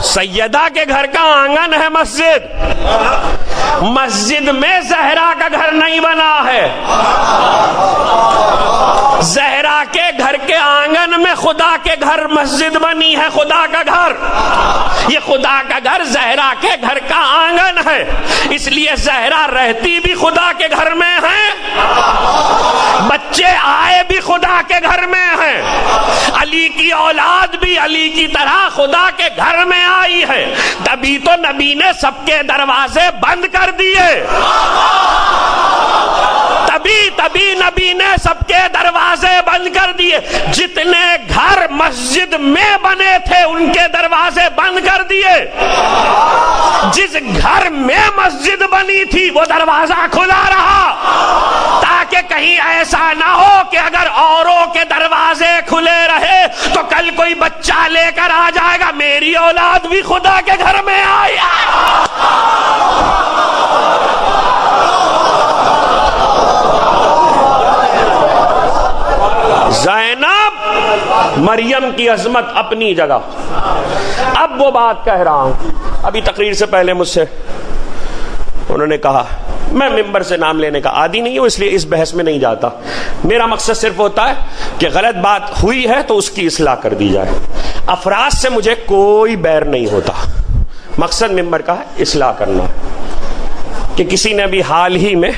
سیدہ کے گھر کا آنگن ہے مسجد، مسجد میں زہرا کا گھر نہیں بنا ہے، زہرا کے گھر کے آنگن میں خدا کے گھر مسجد بنی ہے، خدا کا گھر، یہ خدا کا گھر زہرا کے گھر کا آنگن ہے، اس لیے زہرا رہتی بھی خدا کے گھر میں ہے، بچے آئے بھی خدا کے گھر میں ہیں، علی کی اولاد بھی علی کی طرح خدا کے گھر میں آئی ہے، تبھی تو نبی نے سب کے دروازے بند کر دیے، تبھی نبی نے سب کے دروازے بند کر دیے، جتنے گھر مسجد میں بنے تھے ان کے دروازے بند کر دیے، جس گھر میں مسجد بنی تھی وہ دروازہ کھلا رہا، تاکہ کہیں ایسا نہ ہو کہ اگر اوروں کے دروازے کھلے رہے تو کل کوئی بچہ لے کر آ جائے گا میری اولاد بھی خدا کے گھر میں آئی۔ زینب مریم کی عظمت اپنی جگہ، اب وہ بات کہہ رہا ہوں، ابھی تقریر سے پہلے مجھ سے انہوں نے کہا، میں ممبر سے نام لینے کا عادی نہیں ہوں اس لیے اس بحث میں نہیں جاتا، میرا مقصد صرف ہوتا ہے کہ غلط بات ہوئی ہے تو اس کی اصلاح کر دی جائے، افراد سے مجھے کوئی بیر نہیں ہوتا، مقصد ممبر کا ہے اصلاح کرنا، کہ کسی نے بھی حال ہی میں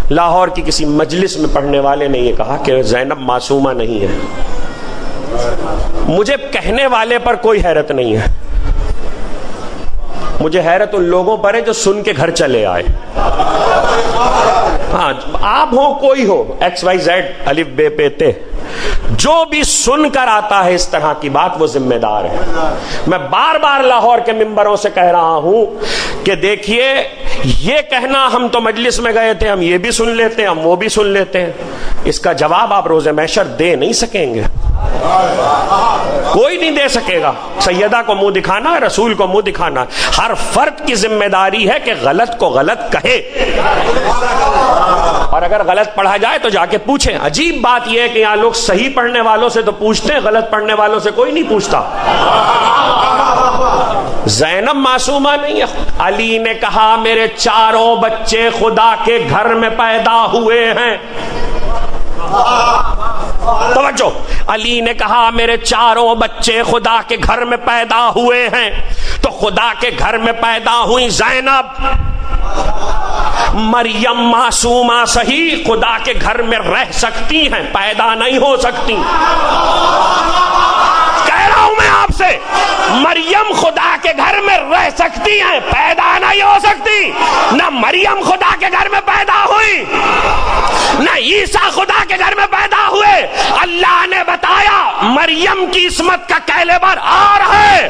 لاہور کی کسی مجلس میں پڑھنے والے نے یہ کہا کہ زینب معصومہ نہیں ہے، مجھے کہنے والے پر کوئی حیرت نہیں ہے، مجھے حیرت ان لوگوں پر ہے جو سن کے گھر چلے آئے، ہاں آپ ہو کوئی ہو ایکس وائی زیڈ الف بے پے تے، جو بھی سن کر آتا ہے اس طرح کی بات وہ ذمہ دار ہے۔ میں بار بار لاہور کے ممبروں سے کہہ رہا ہوں کہ دیکھیے یہ کہنا ہم تو مجلس میں گئے تھے، ہم یہ بھی سن لیتے ہیں، ہم وہ بھی سن لیتے ہیں، اس کا جواب آپ روز محشر دے نہیں سکیں گے، کوئی نہیں دے سکے گا، سیدہ کو منہ دکھانا ہے، رسول کو منہ دکھانا ہے، ہر فرد کی ذمہ داری ہے کہ غلط کو غلط کہے، اور اگر غلط پڑھا جائے تو جا کے پوچھیں۔ عجیب بات یہ ہے کہ یہاں لوگ صحیح پڑھنے والوں سے تو پوچھتے ہیں، غلط پڑھنے والوں سے کوئی نہیں پوچھتا۔ زینب معصومہ نہیں ہے، علی نے کہا میرے چاروں بچے خدا کے گھر میں پیدا ہوئے ہیں، توجہ، علی نے کہا میرے چاروں بچے خدا کے گھر میں پیدا ہوئے ہیں، تو خدا کے گھر میں پیدا ہوئی زینب، مریم معصومہ صحیح خدا کے گھر میں رہ سکتی ہیں، پیدا نہیں ہو سکتی، کہہ رہا ہوں میں آپ سے، مریم خدا کے گھر میں رہ سکتی ہیں، پیدا نہیں ہو سکتی، نہ مریم خدا کے گھر میں پیدا ہوئی نہ عیسیٰ خدا کے گھر میں پیدا ہوئے، اللہ نے بتایا مریم کی عصمت کا کیلیبر اور ہے،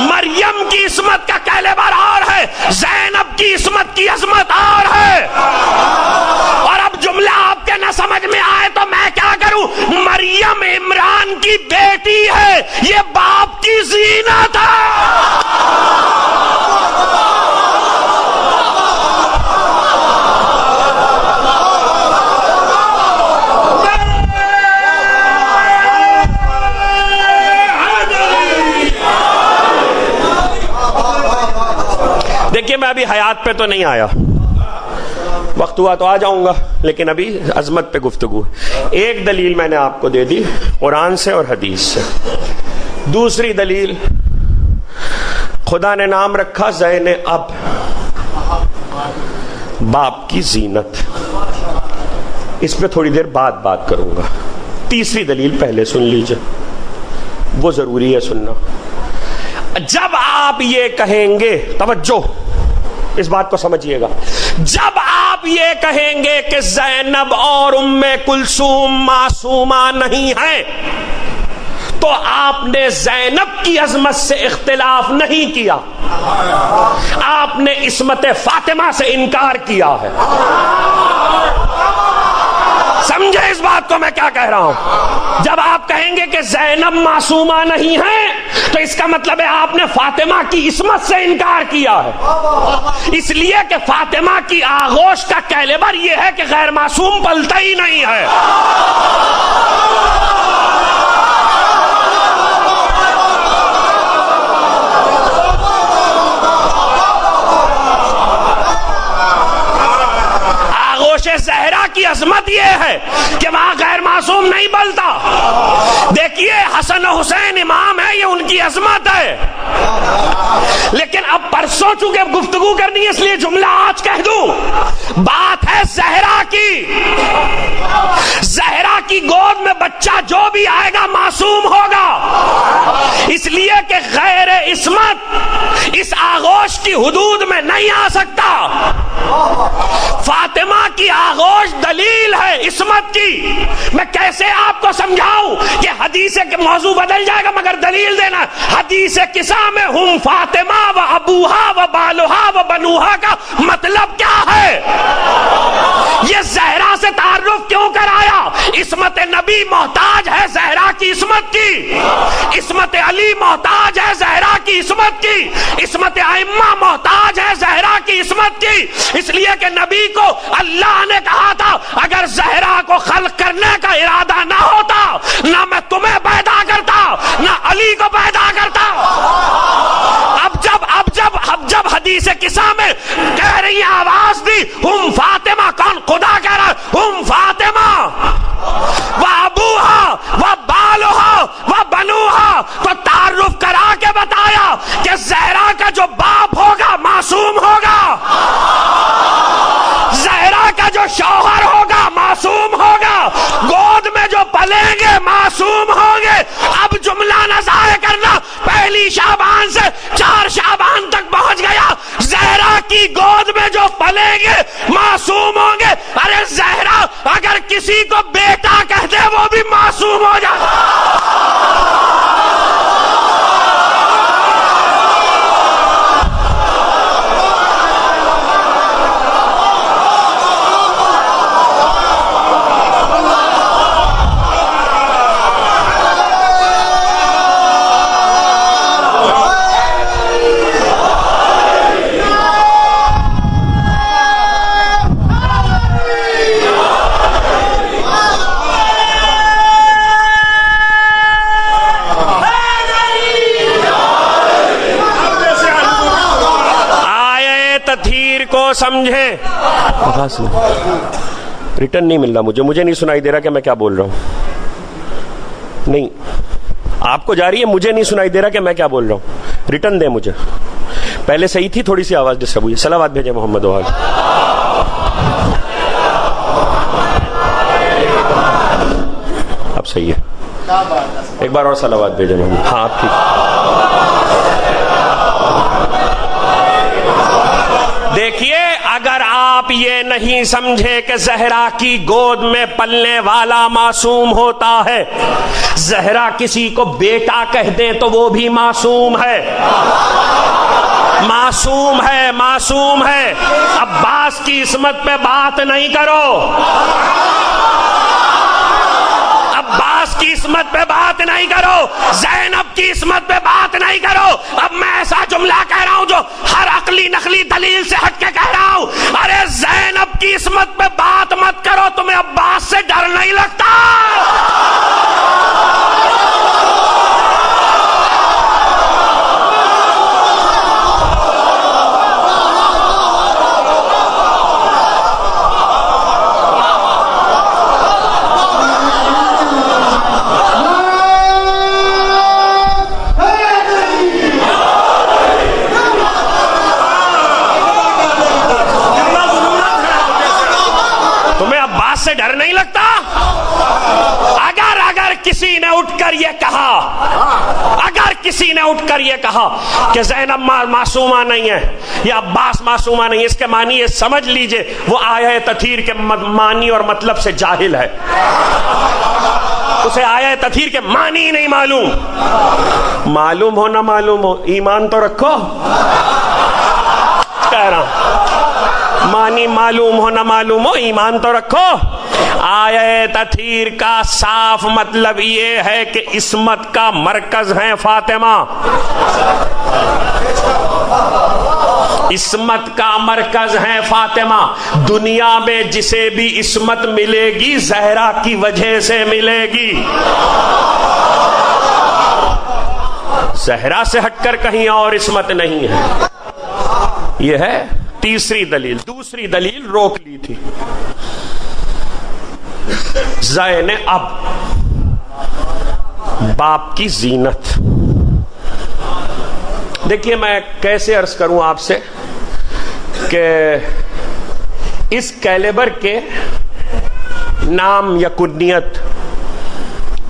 مریم کی عصمت کا کیلیبر اور ہے، زینب کی عصمت کی عظمت اور ہے، اور اب جملہ آپ کے نہ سمجھ میں آئے تو میں کیا کروں، مریم عمران کی بیٹی ہے، یہ باپ کی زینت ہے۔ دیکھیے میں ابھی حیات پہ تو نہیں آیا، وقت ہوا تو آ جاؤں گا، لیکن ابھی عظمت پہ گفتگو ہے۔ ایک دلیل میں نے آپ کو دے دی قرآن سے اور حدیث سے، دوسری دلیل خدا نے نام رکھا زینب، باپ کی زینت، اس پہ تھوڑی دیر بعد بات کروں گا، تیسری دلیل پہلے سن لیجئے، وہ ضروری ہے سننا۔ جب آپ یہ کہیں گے، توجہ اس بات کو سمجھیے گا، جب آپ یہ کہیں گے کہ زینب اور ام کلثوم معصومہ نہیں ہیں تو آپ نے زینب کی عظمت سے اختلاف نہیں کیا، آپ نے عصمت فاطمہ سے انکار کیا ہے۔ سمجھے اس بات کو میں کیا کہہ رہا ہوں؟ جب آپ کہیں گے کہ زینب معصومہ نہیں ہے تو اس کا مطلب ہے آپ نے فاطمہ کی عصمت سے انکار کیا ہے، اس لیے کہ فاطمہ کی آغوش کا کیلیبر یہ ہے کہ غیر معصوم پلتا ہی نہیں ہے۔ کی عظمت یہ ہے کہ وہاں غیر معصوم نہیں بلتا. دیکھیے حسن و حسین امام ہے، یہ ان کی عظمت ہے. لیکن اب پرسوں چونکہ گفتگو کرنی ہے اس لیے جملہ آج کہہ دوں. بات ہے زہرا کی. زہرا کی گود میں بچہ جو بھی آئے گا معصوم ہوگا، اس لیے کہ غیر عصمت اس آغوش کی حدود میں نہیں آ سکتا. فاطمہ کی آغوش دلیل ہے عصمت کی. میں کیسے آپ کو سمجھاؤں کہ حدیث کے موضوع بدل جائے گا مگر دلیل دینا. حدیث قصہ میں ہم فاطمہ و ابوہا و بالوہا و بنوہا کا مطلب کیا ہے؟ یہ زہرا سے تعارف کیوں کرایا؟ عصمت نبی محتاج ہے زہرا کی عصمت کی. عصمت علی محتاج ہے زہرا کی عصمت کی. عصمت ائمہ محتاج ہے زہرا کی عصمت کی. اس لیے کہ نبی کو اللہ نے کہا تھا اگر زہرا کو خلق کرنے کا ارادہ نہ ہوتا نہ میں تمہیں پیدا کرتا نہ علی کو پیدا کرتا. اب جب حدیث قصہ میں کہہ رہی آواز دی ہم فاطمہ، کون؟ خدا کہہ رہا ہم فاطمہ و ابوہا و بالوہا و بنوہا، تو تعارف کرا کے بتایا کہ زہرا کا جو باپ ہوگا معصوم ہوگا، زہرا کا جو شوہر ہوگا معصوم ہوگا، گود میں جو پلیں گے معصوم ہوں گے. اب جملہ نہ ضائع کرنا، پہلی شعبان سے 4 شعبان تک پہنچ گیا. زہرا کی گود میں جو پلیں گے معصوم ہوں گے. ارے زہرا اگر کسی کو بیٹا کہہ دے وہ بھی معصوم ہو جاتا. سمجھیں. ریٹرن نہیں مل رہا مجھے نہیں سنائی دے رہا کہ میں کیا بول رہا ہوں. نہیں آپ کو جا رہی ہے، مجھے نہیں سنائی دے رہا کہ میں کیا بول رہا ہوں. ریٹرن دیں مجھے. پہلے صحیح تھی، تھوڑی سی آواز ڈسٹرب ہوئی. صلوات بھیجیں محمد وآل. اب صحیح ہے. ایک بار اور صلوات بھیجیں محمد. ہاں آپ ٹھیک. دیکھیے اگر آپ یہ نہیں سمجھے کہ زہرا کی گود میں پلنے والا معصوم ہوتا ہے، زہرا کسی کو بیٹا کہہ دیں تو وہ بھی معصوم ہے. معصوم ہے، معصوم ہے. عباس کی عصمت پہ بات نہیں کرو، عباس کی عصمت پہ بات نہیں کرو، زینب کی عصمت پہ بات نہیں کرو. اب میں ایسا جملہ کہہ رہا ہوں جو ہر عقلی نقلی دلیل سے ہٹ کے کہہ رہا ہوں. ارے زینب کی عصمت پہ بات مت کرو، تمہیں عباس سے ڈر نہیں لگتا؟ سے ڈر نہیں لگتا؟ اگر کسی نے اٹھ کر یہ کہا، اگر کسی نے اٹھ کر یہ کہا کہ زینب معصومہ نہیں ہے یا عباس معصومہ نہیں ہے، اس کے معنی یہ سمجھ لیجئے وہ آیہ تطہیر کے معنی اور مطلب سے جاہل ہے. اسے آیہ تطہیر کے معنی نہیں معلوم. معلوم ہو نہ معلوم ہو، ایمان تو رکھو. کہہ رہا ہوں معنی معلوم ہو نہ معلوم ہو، ایمان تو رکھو. آیہ تطہیر کا صاف مطلب یہ ہے کہ عصمت کا مرکز ہے فاطمہ. عصمت کا مرکز ہے فاطمہ. دنیا میں جسے بھی عصمت ملے گی زہرا کی وجہ سے ملے گی. زہرا سے ہٹ کر کہیں اور عصمت نہیں ہے. یہ ہے تیسری دلیل. دوسری دلیل روک لی تھی. زین اب، باپ کی زینت. دیکھیے میں کیسے عرض کروں آپ سے کہ اس کیلیبر کے نام یا کنیت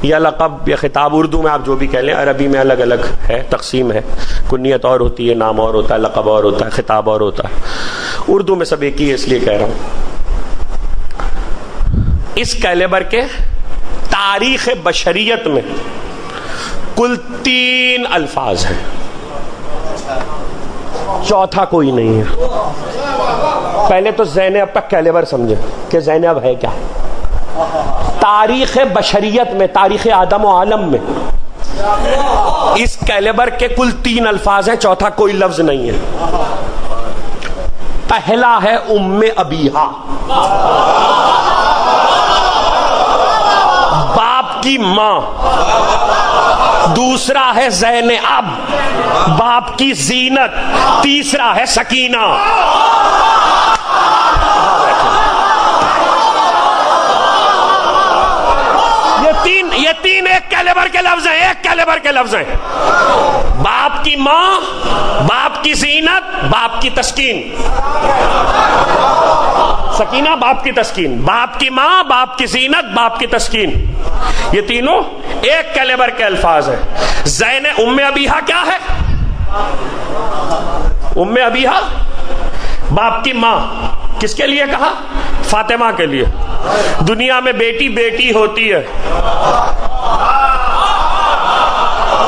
یا لقب یا خطاب، اردو میں آپ جو بھی کہہ لیں، عربی میں الگ الگ ہے، تقسیم ہے. کنیت اور ہوتی ہے، نام اور ہوتا ہے، لقب اور ہوتا ہے، خطاب اور ہوتا ہے. اردو میں سب ایک ہی ہے، اس لیے کہہ رہا ہوں. اس کیلیبر کے تاریخ بشریت میں کل 3 الفاظ ہیں، چوتھا کوئی نہیں ہے. پہلے تو زینب کا کیلیبر سمجھے کہ زینب ہے کیا. تاریخ بشریت میں، تاریخ آدم و عالم میں اس کیلیبر کے کل 3 الفاظ ہیں، چوتھا کوئی لفظ نہیں ہے. پہلا ہے ام ابیہا، باپ کی ماں. دوسرا ہے زین اب، باپ کی زینت. تیسرا ہے سکینہ. یہ تین ایک کیلیبر کے لفظ ہیں، ایک کیلیبر کے لفظ ہیں. باپ کی ماں، باپ کی زینت، باپ کی تسکین. سکینہ باپ کی تسکین، باپ کی ماں، باپ کی زینت، باپ کی تسکین. یہ تینوں ایک کیلیبر کے الفاظ ہیں. زین ام ابیہا کیا ہے؟ ام ابیہا باپ کی ماں. کس کے لیے کہا؟ فاطمہ کے لیے. دنیا میں بیٹی بیٹی ہوتی ہے،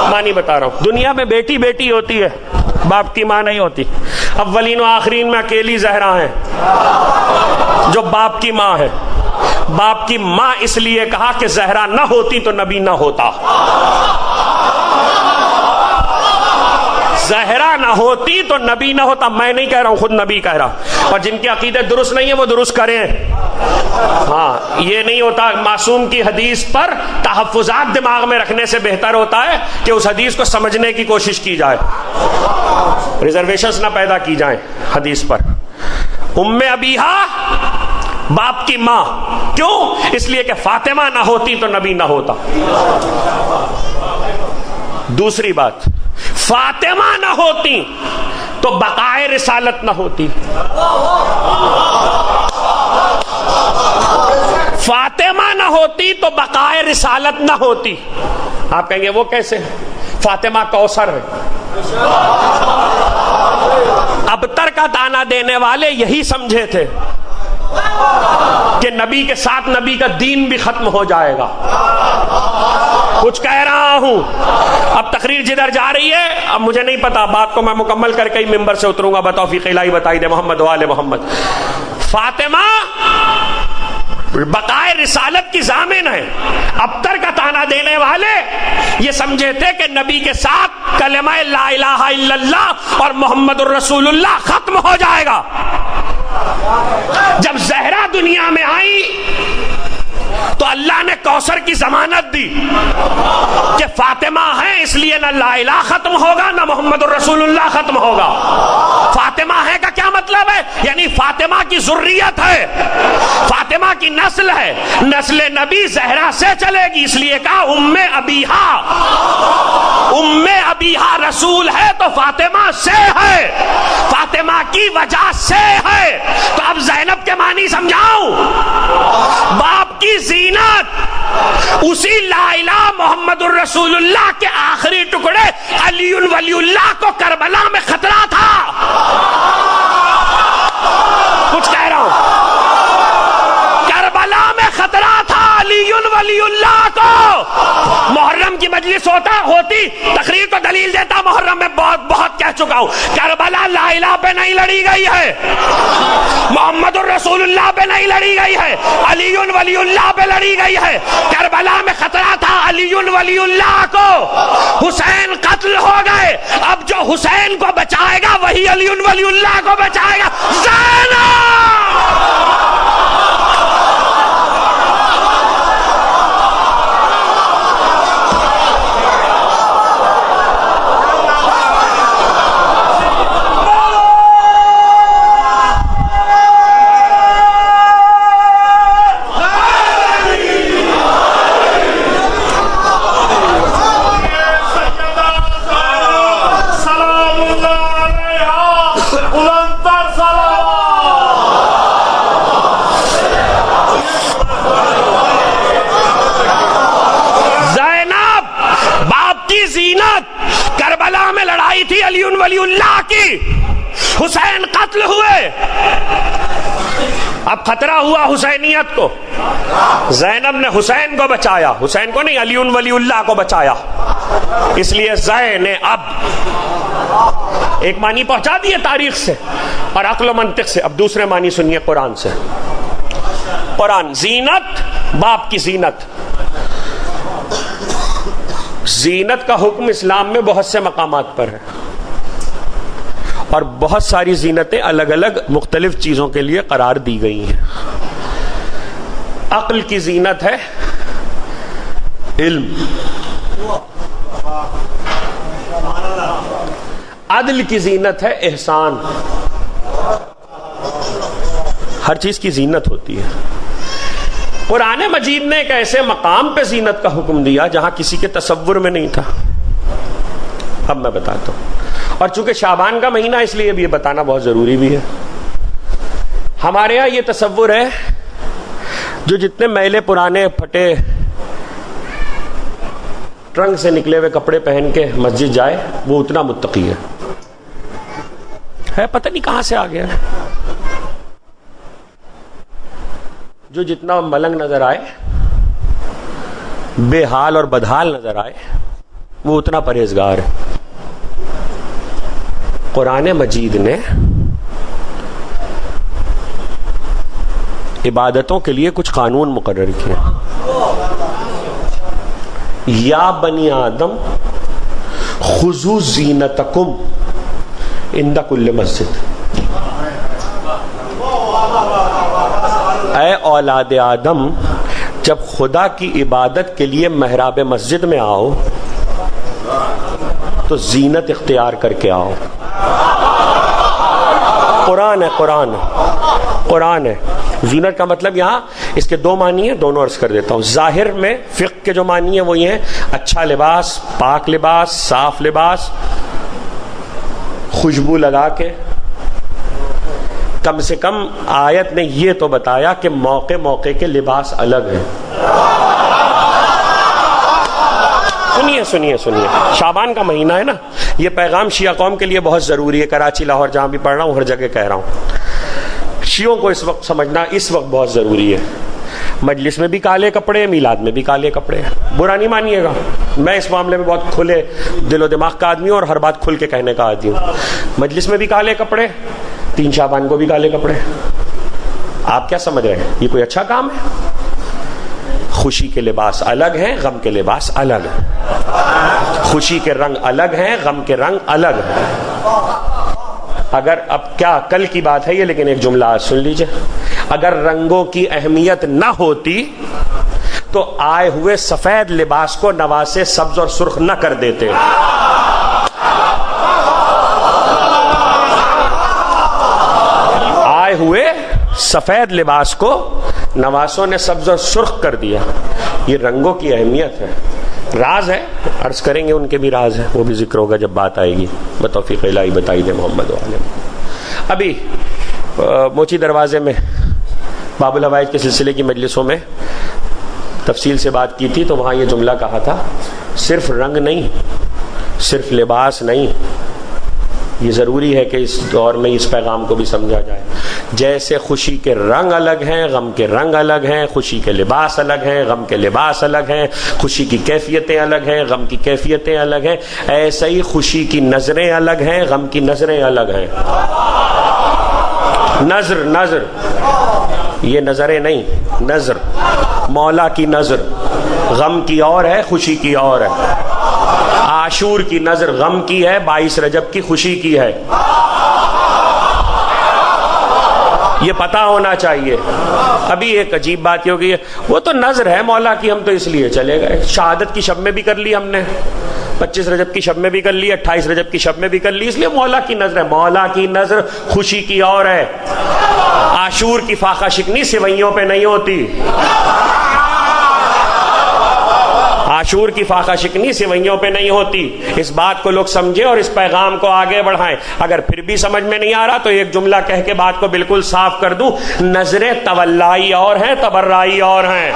معنی بتا رہا ہوں. دنیا میں بیٹی بیٹی ہوتی ہے، باپ کی ماں نہیں ہوتی. اولین و آخرین میں اکیلی زہرا ہیں جو باپ کی ماں ہے. باپ کی ماں اس لیے کہا کہ زہرا نہ ہوتی تو نبی نہ ہوتا. زہرا نہ ہوتی تو نبی نہ ہوتا. میں نہیں کہہ رہا ہوں، خود نبی کہہ رہا. اور جن کے عقیدے درست نہیں ہیں وہ درست کریں. ہاں، یہ نہیں ہوتا. معصوم کی حدیث پر تحفظات دماغ میں رکھنے سے بہتر ہوتا ہے کہ اس حدیث کو سمجھنے کی کوشش کی جائے، ریزرویشنز نہ پیدا کی جائیں حدیث پر. ام ابیہا باپ کی ماں. کیوں؟ اس لیے کہ فاطمہ نہ ہوتی تو نبی نہ ہوتا. دوسری بات، فاطمہ نہ ہوتی تو بقائے رسالت نہ ہوتی. فاطمہ نہ ہوتی تو بقائے رسالت نہ ہوتی. آپ کہیں گے وہ کیسے؟ فاطمہ کوثر ہے. ابتر کا دانہ دینے والے یہی سمجھے تھے کہ نبی کے ساتھ نبی کا دین بھی ختم ہو جائے گا. کچھ کہہ رہا ہوں. اب تقریر جدھر جا رہی ہے، اب مجھے نہیں پتا، بات کو میں مکمل کر کے ممبر سے اتروں گا. بتوفیق الہی بتائی دے محمد و آل محمد. فاطمہ بقائے رسالت کی ضامن ہے. ابتر کا تانا دینے والے یہ سمجھے تھے کہ نبی کے ساتھ کلمہ لا الہ الا اللہ اور محمد الرسول اللہ ختم ہو جائے گا. جب زہرا دنیا میں آئی تو اللہ نے کوثر کی ضمانت دی کہ فاطمہ ہے، اس لیے نہ لا الہ ختم ہوگا نہ محمد الرسول اللہ ختم ہوگا. فاطمہ ہے کا کیا مطلب ہے؟ یعنی فاطمہ کی ذریت ہے، فاطمہ کی نسل ہے. نسل نبی زہرا سے چلے گی، اس لیے کہا ام ابیہا. ام ابیہا رسول ہے تو فاطمہ سے ہے، فاطمہ کی وجہ سے ہے. تو اب زینب کے معنی سمجھاؤں. باپ کی زینت اسی لا الہ محمد الرسول اللہ کے آخری ٹکڑے علی ولی اللہ کو کربلا میں خطرہ تھا. کچھ کہہ رہا ہوں. کربلا میں خطرہ تھا علی ولی اللہ کو. محرم کی مجلس ہوتی تقریر کو دلیل دیتا. محرم میں بہت کہہ چکا ہوں. کربلا لا الہ پہ نہیں لڑی گئی ہے، محمد الرسول اللہ پہ نہیں لڑی گئی ہے، علی ولی اللہ پہ لڑی گئی ہے. کربلا میں خطرہ تھا علی ولی اللہ کو. حسین قتل ہو گئے، اب جو حسین کو بچائے گا وہی علی ولی اللہ کو بچائے گا. اب خطرہ ہوا حسینیت کو، زینب نے حسین کو بچایا، حسین کو نہیں، علی ولی اللہ کو بچایا، اس لیے اب ایک معنی پہنچا دیے تاریخ سے اور عقل و منطق سے، اب دوسرے معنی سنیے قرآن سے۔ قرآن، زینت، باپ کی زینت۔ زینت کا حکم اسلام میں بہت سے مقامات پر ہے، اور بہت ساری زینتیں الگ الگ مختلف چیزوں کے لیے قرار دی گئی ہیں۔ عقل کی زینت ہے علم، عدل کی زینت ہے احسان۔ ہر چیز کی زینت ہوتی ہے۔ قرآن مجید نے ایک ایسے مقام پہ زینت کا حکم دیا جہاں کسی کے تصور میں نہیں تھا۔ اب میں بتاتا ہوں، اور چونکہ شعبان کا مہینہ اس لیے بھی یہ بتانا بہت ضروری بھی ہے۔ ہمارے یہاں یہ تصور ہے جو جتنے میلے پرانے پھٹے ٹرنک سے نکلے ہوئے کپڑے پہن کے مسجد جائے وہ اتنا متقی ہے، پتہ نہیں کہاں سے آ گیا۔ جو جتنا ملنگ نظر آئے، بے حال اور بدحال نظر آئے، وہ اتنا پرہیزگار ہے۔ قرآن مجید نے عبادتوں کے لیے کچھ قانون مقرر کیے۔ یا بنی آدم خذوا زینتکم عند کل مسجد، اے اولاد آدم جب خدا کی عبادت کے لیے محراب مسجد میں آؤ تو زینت اختیار کر کے آؤ۔ قرآن ہے، قرآن قرآن ہے۔ زینت کا مطلب یہاں اس کے دو معنی ہیں، دونوں عرض کر دیتا ہوں۔ ظاہر میں فقہ کے جو معنی ہیں وہ یہ ہیں اچھا لباس، پاک لباس، صاف لباس، خوشبو لگا کے۔ کم سے کم آیت نے یہ تو بتایا کہ موقع موقع کے لباس الگ ہیں۔ سنیے سنیے سنیے، شعبان کا مہینہ ہے نا، یہ پیغام شیعہ قوم کے لیے بہت ضروری ہے۔ کراچی، لاہور جہاں بھی پڑھ رہا ہوں ہر جگہ کہہ رہا ہوں، شیعوں کو اس وقت سمجھنا اس وقت بہت ضروری ہے۔ مجلس میں بھی کالے کپڑے، میلاد میں بھی کالے کپڑے، برا نہیں مانیے گا، میں اس معاملے میں بہت کھلے دل و دماغ کا آدمی ہوں اور ہر بات کھل کے کہنے کا آدمی ہوں۔ مجلس میں بھی کالے کپڑے، 3 شعبان کو بھی کالے کپڑے، آپ کیا سمجھ رہے ہیں یہ کوئی اچھا کام ہے؟ خوشی کے لباس الگ ہیں، غم کے لباس الگ ہیں، خوشی کے رنگ الگ ہیں، غم کے رنگ الگ ہیں۔ اگر اب کیا کل کی بات ہے یہ، لیکن ایک جملہ آج سن لیجئے، اگر رنگوں کی اہمیت نہ ہوتی تو آئے ہوئے سفید لباس کو نواسے سبز اور سرخ نہ کر دیتے۔ آئے ہوئے سفید لباس کو نواسوں نے سبز اور سرخ کر دیا۔ یہ رنگوں کی اہمیت ہے، راز ہے، عرض کریں گے ان کے بھی راز ہیں، وہ بھی ذکر ہوگا جب بات آئے گی۔ بتوفیق الہی بتائی دے محمد وعلیہ۔ ابھی موچی دروازے میں باب الحوائج کے سلسلے کی مجلسوں میں تفصیل سے بات کی تھی، تو وہاں یہ جملہ کہا تھا، صرف رنگ نہیں، صرف لباس نہیں، یہ ضروری ہے کہ اس دور میں اس پیغام کو بھی سمجھا جائے۔ جیسے خوشی کے رنگ الگ ہیں، غم کے رنگ الگ ہیں، خوشی کے لباس الگ ہیں، غم کے لباس الگ ہیں، خوشی کی کیفیتیں الگ ہیں، غم کی کیفیتیں الگ ہیں، ایسے ہی خوشی کی نظریں الگ ہیں، غم کی نظریں الگ ہیں۔ نظر یہ نظریں نہیں، نظر، مولا کی نظر غم کی اور ہے، خوشی کی اور ہے۔ عاشور کی نظر غم کی ہے، 22 رجب کی خوشی کی ہے، یہ پتہ ہونا چاہیے۔ ابھی ایک عجیب بات یہ ہوگی، وہ تو نظر ہے مولا کی، ہم تو اس لیے چلے گئے، شہادت کی شب میں بھی کر لی ہم نے، 25 رجب کی شب میں بھی کر لی، 28 رجب کی شب میں بھی کر لی، اس لیے مولا کی نظر ہے۔ مولا کی نظر خوشی کی اور ہے۔ عاشور کی فاقہ شکنی سوئیوں پہ نہیں ہوتی، عاشور کی فاقہ شکنی سوئیوں پہ نہیں ہوتی۔ اس بات کو لوگ سمجھیں اور اس پیغام کو آگے بڑھائیں۔ اگر پھر بھی سمجھ میں نہیں آ رہا تو ایک جملہ کہہ کے بات کو بالکل صاف کر دوں، نظریں تولائی اور ہیں، تبرائی اور ہیں۔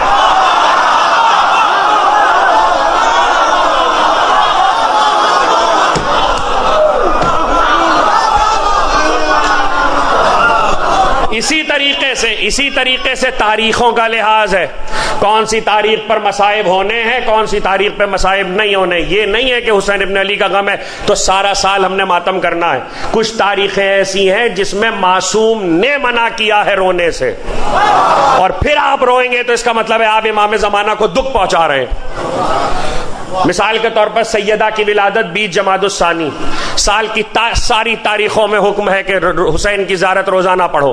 اسی طریقے سے تاریخوں کا لحاظ ہے، کون سی تاریخ پر مصائب ہونے ہیں، کون سی تاریخ پہ مصائب نہیں ہونے۔ یہ نہیں ہے کہ حسین ابن علی کا غم ہے تو سارا سال ہم نے ماتم کرنا ہے۔ کچھ تاریخیں ایسی ہیں جس میں معصوم نے منع کیا ہے رونے سے، اور پھر آپ روئیں گے تو اس کا مطلب ہے آپ امام زمانہ کو دکھ پہنچا رہے ہیں۔ مثال کے طور پر سیدہ کی ولادت 20 جمادی الثانی، سال کی ساری تاریخوں میں حکم ہے کہ حسین کی زیارت روزانہ پڑھو۔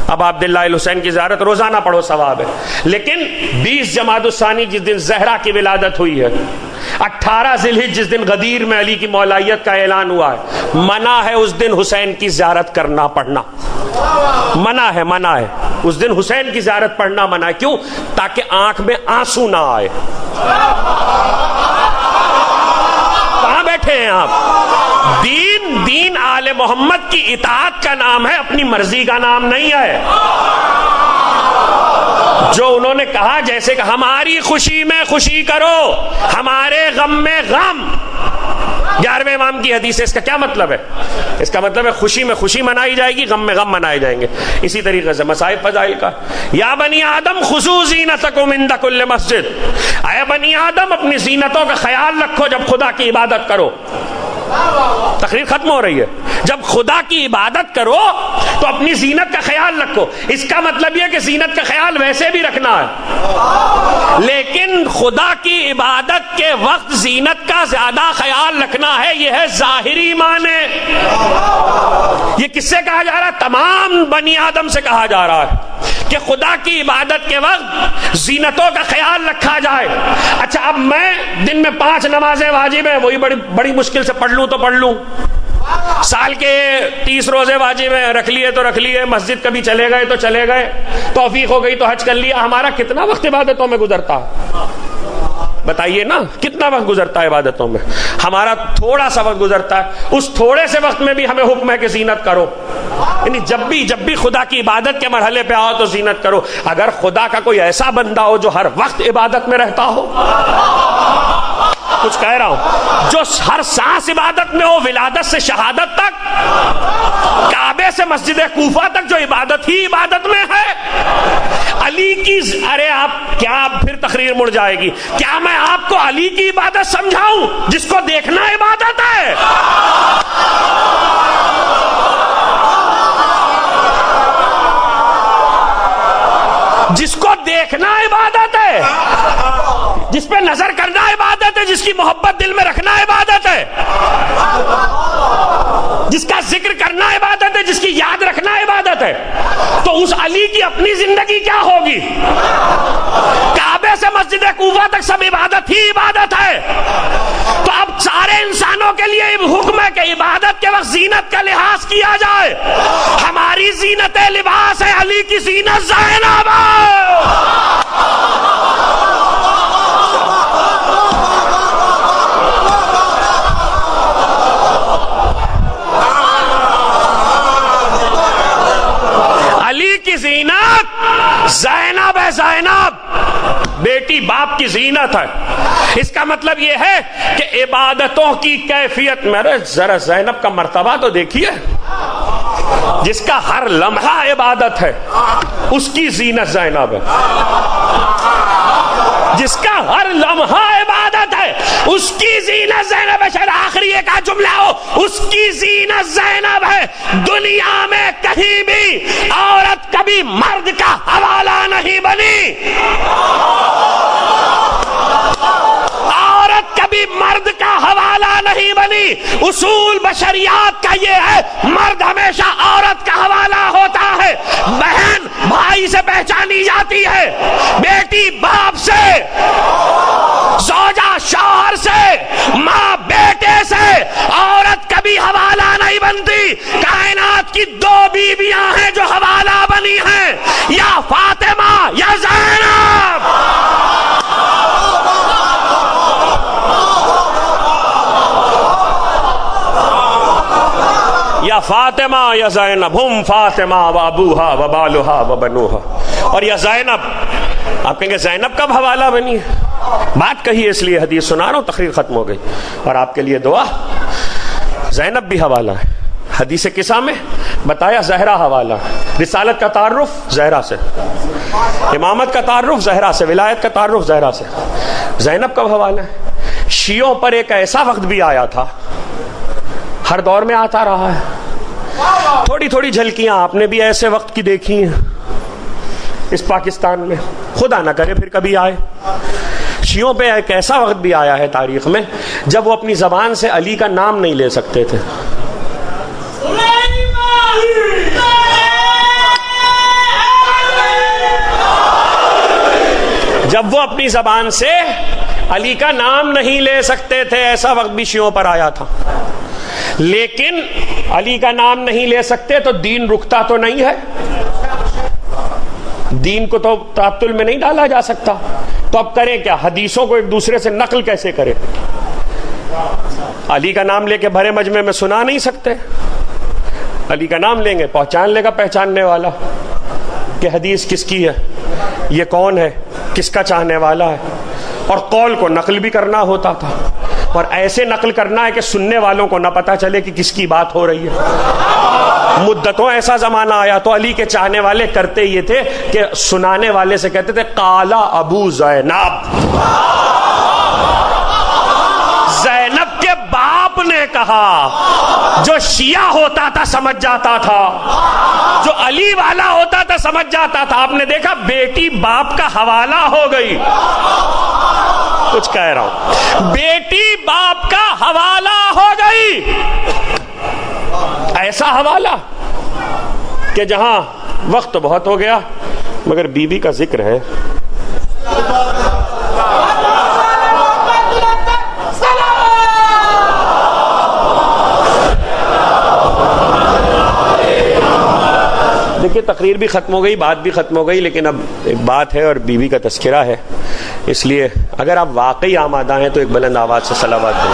اب عبداللہ الحسین کی زیارت روزانہ پڑھو، ثواب ہے، لیکن 20 جمادی الثانی جس دن زہرا کی ولادت ہوئی ہے، 18 ذی الحجہ جس دن غدیر میں علی کی مولائیت کا اعلان ہوا ہے، منع ہے اس دن حسین کی زیارت کرنا پڑھنا، منع ہے اس دن حسین کی زیارت پڑھنا منع ہے۔ کیوں؟ تاکہ آنکھ میں آنسو نہ آئے۔ کہاں بیٹھے ہیں آپ؟ دین آل محمد کی اطاعت کا نام ہے، اپنی مرضی کا نام نہیں ہے۔ جو انہوں نے کہا جیسے کہ ہماری خوشی میں خوشی کرو، ہمارے غم میں غم، 11ویں امام کی حدیث ہے۔ اس کا کیا مطلب ہے؟ اس کا مطلب ہے خوشی میں خوشی منائی جائے گی، غم میں غم منائے جائیں گے۔ اسی طریقے سے مصائب فضائل کا، یا بنی آدم خذوا زینتکم عند کل مسجد، اے بنی آدم اپنی زینتوں کا خیال رکھو جب خدا کی عبادت کرو۔ تقریر ختم ہو رہی ہے۔ جب خدا کی عبادت کرو تو اپنی زینت کا خیال رکھو۔ اس کا مطلب یہ کہ زینت کا خیال ویسے بھی رکھنا ہے، لیکن خدا کی عبادت کے وقت زینت کا زیادہ خیال رکھنا ہے، یہ ہے ظاہری معنی۔ یہ کس سے کہا جا رہا ہے؟ تمام بنی آدم سے کہا جا رہا ہے کہ خدا کی عبادت کے وقت زینتوں کا خیال رکھا جائے۔ اچھا، اب میں دن میں 5 نمازیں واجب ہیں، وہی بڑی مشکل سے پڑھ لوں تو پڑھ لوں، سال کے 30 روزے واجب ہیں، رکھ لیے تو رکھ لیے، مسجد کبھی چلے گئے تو چلے گئے، توفیق ہو گئی تو حج کر لیا۔ ہمارا کتنا وقت عبادتوں میں گزرتا ہے؟ بتائیے نا، کتنا وقت گزرتا ہے عبادتوں میں؟ ہمارا تھوڑا سا وقت گزرتا ہے، اس تھوڑے سے وقت میں بھی ہمیں حکم ہے کہ زینت کرو۔ یعنی جب بھی خدا کی عبادت کے مرحلے پہ آؤ تو زینت کرو۔ اگر خدا کا کوئی ایسا بندہ ہو جو ہر وقت عبادت میں رہتا ہو، کچھ کہہ رہا ہوں، جو ہر سانس عبادت میں ہو، ولادت سے شہادت تک، کعبے سے مسجد کوفہ تک جو عبادت ہی عبادت میں ہے، علی کی، ارے آپ کیا پھر تقریر مڑ جائے گی؟ کیا میں آپ کو علی کی عبادت سمجھاؤں جس کو دیکھنا عبادت ہے؟ جس کو دیکھنا عبادت ہے، جس پہ نظر کرنا عبادت ہے، جس کی محبت دل میں رکھنا عبادت ہے، جس کا ذکر کرنا عبادت ہے، جس کی یاد رکھنا عبادت ہے، تو اس علی کی اپنی زندگی کیا ہوگی؟ کعبے سے مسجد کوفہ تک سب عبادت ہی عبادت ہے۔ تو اب سارے انسانوں کے لیے حکم ہے کہ عبادت کے وقت زینت کا لحاظ کیا جائے۔ ہماری زینت لباس ہے، علی کی زینت زینب ہے۔ علی کی زینت زینب ہے، زینب بیٹی باپ کی زینت ہے۔ اس کا مطلب یہ ہے کہ عبادتوں کی کیفیت میں، ذرا زینب کا مرتبہ تو دیکھیے، جس کا ہر لمحہ عبادت ہے، اس کی زینت زینب ہے۔ جس کا ہر لمحہ عبادت ہے، اس کی زینت زینب ہے۔ شاید آخری ایک جملہ ہو، اس کی زینت زینب ہے۔ دنیا میں کہیں بھی عورت کبھی مرد کا حوالہ نہیں بنی، عورت کبھی مرد کا حوالہ نہیں بنی۔ اصول بشریات کا یہ ہے، مرد ہمیشہ عورت کا حوالہ ہوتا ہے۔ بہن بھائی سے پہچانی جاتی ہے، بیٹی باپ سے، زوجہ شوہر سے، ماں بیٹے سے، عورت کبھی حوالہ نہیں بنتی۔ کائنات کی 2 بیویاں ہیں جو حوالہ بنی ہیں، یا فاطمہ یا زینب۔ یا فاطمہ یا زینب، ہم فاطمہ و ابوہا و بالہا و بنوہا۔ اور یا زینب، آپ کہیں گے زینب کب حوالہ بنی ہے؟ بات کہی ہے اس لیے حدیث سنا رہا ہوں، تقریر ختم ہو گئی، اور آپ کے لیے دعا۔ زینب بھی حوالہ ہے، حدیث قصہ میں بتایا زہرا حوالہ ہے۔ رسالت کا تعارف زہرا سے، امامت کا تعارف زہرا سے، ولایت کا تعارف زہرا سے۔ زینب کا حوالہ ہے۔ شیعوں پر ایک ایسا وقت بھی آیا تھا، ہر دور میں آتا رہا ہے، تھوڑی تھوڑی جھلکیاں آپ نے بھی ایسے وقت کی دیکھی ہیں اس پاکستان میں، خدا نہ کرے پھر کبھی آئے۔ شیعوں پہ ایک ایسا وقت بھی آیا ہے تاریخ میں جب وہ اپنی زبان سے علی کا نام نہیں لے سکتے تھے۔ جب وہ اپنی زبان سے علی کا نام نہیں لے سکتے تھے، ایسا وقت بھی شیعوں پر آیا تھا۔ لیکن علی کا نام نہیں لے سکتے تو دین رکتا تو نہیں ہے، دین کو تو تعطل میں نہیں ڈالا جا سکتا، تو اب کریں کیا؟ حدیثوں کو ایک دوسرے سے نقل کیسے کریں؟ علی کا نام لے کے بھرے مجمع میں سنا نہیں سکتے، علی کا نام لیں گے پہچان لے گا پہچاننے والا کہ حدیث کس کی ہے، یہ کون ہے، کس کا چاہنے والا ہے۔ اور قول کو نقل بھی کرنا ہوتا تھا، اور ایسے نقل کرنا ہے کہ سننے والوں کو نہ پتہ چلے کہ کس کی بات ہو رہی ہے۔ مدتوں ایسا زمانہ آیا تو علی کے چاہنے والے کرتے یہ تھے کہ سنانے والے سے کہتے تھے قال ابو زینب، زینب کے باپ نے کہا۔ جو شیعہ ہوتا تھا سمجھ جاتا تھا، جو علی والا ہوتا تھا سمجھ جاتا تھا۔ آپ نے دیکھا بیٹی باپ کا حوالہ ہو گئی، کچھ کہہ رہا ہوں، بیٹی باپ کا حوالہ ہو گئی، ایسا حوالہ کہ جہاں وقت تو بہت ہو گیا مگر بی بی کا ذکر ہے۔ دیکھیے تقریر بھی ختم ہو گئی، بات بھی ختم ہو گئی، لیکن اب ایک بات ہے اور بی بی کا تذکرہ ہے، اس لیے اگر آپ واقعی آمادہ ہیں تو ایک بلند آواز سے صلوات دیں۔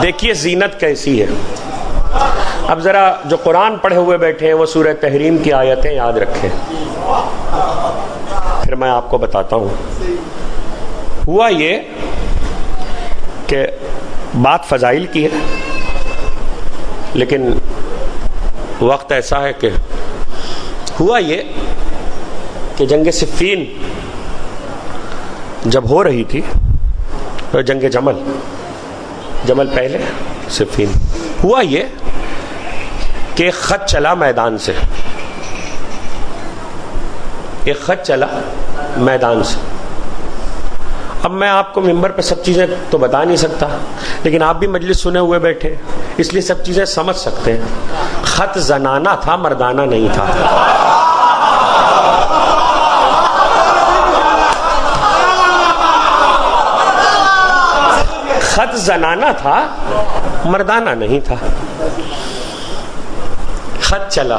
دیکھیے زینت کیسی ہے۔ اب ذرا جو قرآن پڑھے ہوئے بیٹھے ہیں وہ سورہ تحریم کی آیتیں یاد رکھیں، پھر میں آپ کو بتاتا ہوں۔ ہوا یہ کہ بات فضائل کی ہے، لیکن وقت ایسا ہے کہ ہوا یہ کہ جنگ صفین جب ہو رہی تھی، تو جنگ جمل پہلے، صفین ہوا یہ کہ ایک خط چلا میدان سے، ایک خط چلا میدان سے۔ اب میں آپ کو ممبر پہ سب چیزیں تو بتا نہیں سکتا، لیکن آپ بھی مجلس سنے ہوئے بیٹھے اس لیے سب چیزیں سمجھ سکتے ہیں۔ خط زنانہ تھا، مردانہ نہیں تھا۔ خط زنانہ تھا، مردانہ نہیں تھا۔ خط چلا،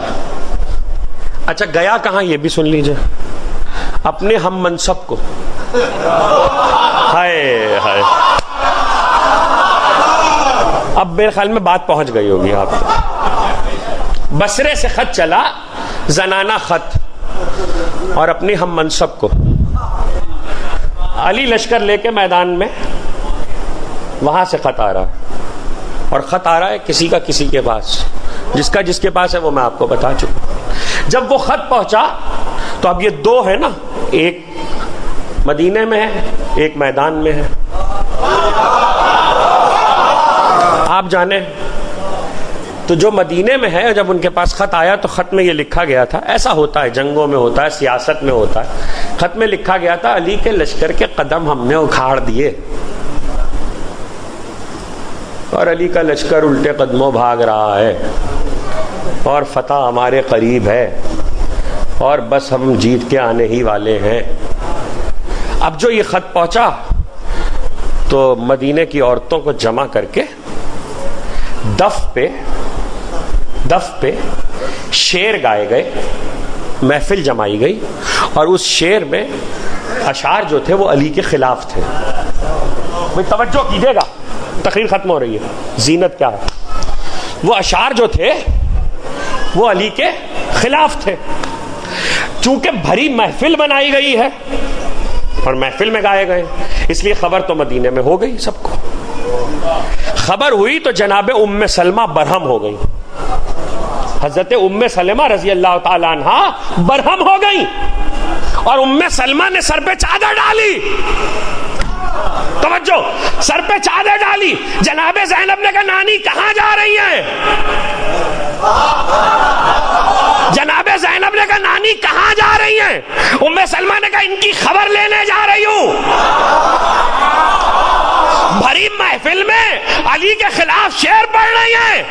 اچھا گیا کہاں یہ بھی سن لیجئے، اپنے ہم منصب کو۔ ہائے ہائے، اب میرے خیال میں بات پہنچ گئی ہوگی آپ کو۔ بصرے سے خط چلا، زنانہ خط، اور اپنی ہم منصب کو۔ علی لشکر لے کے میدان میں، وہاں سے خط آ رہا ہے، اور خط آ رہا ہے کسی کا کسی کے پاس، جس کے پاس ہے وہ میں آپ کو بتا چکا۔ جب وہ خط پہنچا تو اب یہ دو ہے نا، ایک مدینے میں ہے، ایک میدان میں ہے۔ آپ جانیں تو جو مدینے میں ہے، جب ان کے پاس خط آیا تو خط میں یہ لکھا گیا تھا، ایسا ہوتا ہے جنگوں میں، ہوتا ہے سیاست میں، ہوتا ہے، خط میں لکھا گیا تھا علی کے لشکر کے قدم ہم نے اکھاڑ دیے، اور علی کا لشکر الٹے قدموں بھاگ رہا ہے، اور فتح ہمارے قریب ہے، اور بس ہم جیت کے آنے ہی والے ہیں۔ اب جو یہ خط پہنچا تو مدینے کی عورتوں کو جمع کر کے دف پہ شعر گائے گئے، محفل جمائی گئی، اور اس شعر میں اشعار جو تھے وہ علی کے خلاف تھے۔ بھئی توجہ کیجیے گا، تقریر ختم ہو رہی ہے، زینت کیا ہے۔ وہ اشعار جو تھے وہ علی کے خلاف تھے۔ چونکہ بھری محفل بنائی گئی ہے اور محفل میں گائے گئے، اس لیے خبر تو مدینے میں ہو گئی سب کو۔ خبر ہوئی تو جناب ام سلمہ برہم ہو گئی. حضرت ام سلمہ رضی اللہ تعالی عنہا برہم ہو گئی اور ام سلمہ نے سر پہ چادر ڈالی. توجہ, سر پہ چادر ڈالی. جناب زینب نے کہا نانی کہاں جا رہی ہیں؟ جناب زینب نے کہا نانی کہاں جا رہی ہیں؟ ام سلمہ نے کہا ان کی خبر لینے جا رہی ہوں. بھری محفل میں علی کے خلاف شعر پڑھ رہی ہیں,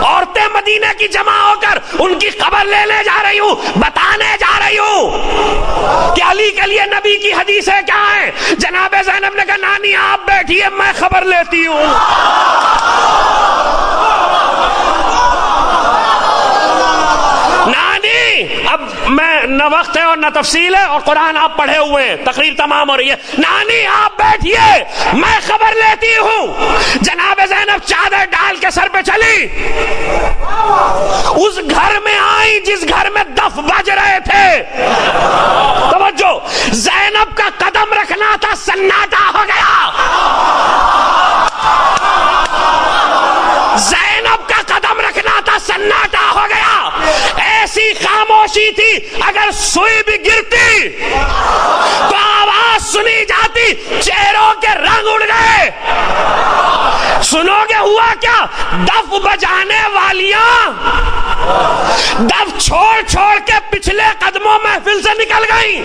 عورتیں مدینہ کی جمع ہو کر ان کی خبر لینے جا رہی ہوں, بتانے جا رہی ہوں کہ علی کے لیے نبی کی حدیثیں کیا ہیں. جناب زینب نے کہا نانی آپ بیٹھیے میں خبر لیتی ہوں. نانی اب میں نہ وقت ہے اور نہ تفصیل ہے اور قرآن آپ پڑھے ہوئے ہیں, تقریر تمام ہو رہی ہے. نانی آپ بیٹھیے میں خبر لیتی ہوں. جناب زینب چادر ڈال کے سر پہ چلی, اس گھر میں آئی جس گھر میں دف بج رہے تھے. توجہ, زینب کا قدم رکھنا تھا سناٹا ہو گیا. زینب کا قدم رکھنا تھا سناٹا ہو گیا. ایسی خاموشی تھی اگر سوئی بھی گرتی تو آواز سنی جاتی, چہروں کے رنگ اڑ گئے. سنو گے ہوا کیا؟ دف بجانے والیاں دف چھوڑ چھوڑ کے پچھلے قدموں محفل سے نکل گئیں.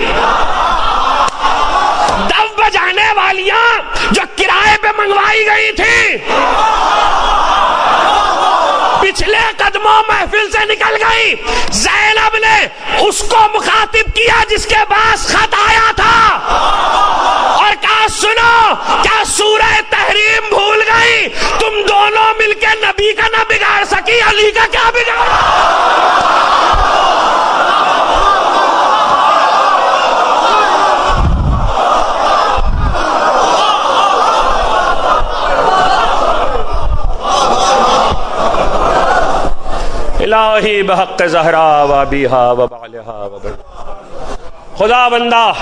دف بجانے والیاں جو کرائے پہ منگوائی گئی تھی پچھلے قدموں محفل سے نکل گئی. زینب نے اس کو مخاطب کیا جس کے پاس خط آیا تھا اور کہا سنو, کیا سورہ تحریم بھول گئی؟ تم دونوں مل کے نبی کا نہ بگاڑ سکی, علی کا کیا بگاڑا؟ الہی بحق زہرا و بیہا و بعلہا و بن. خدا بندہ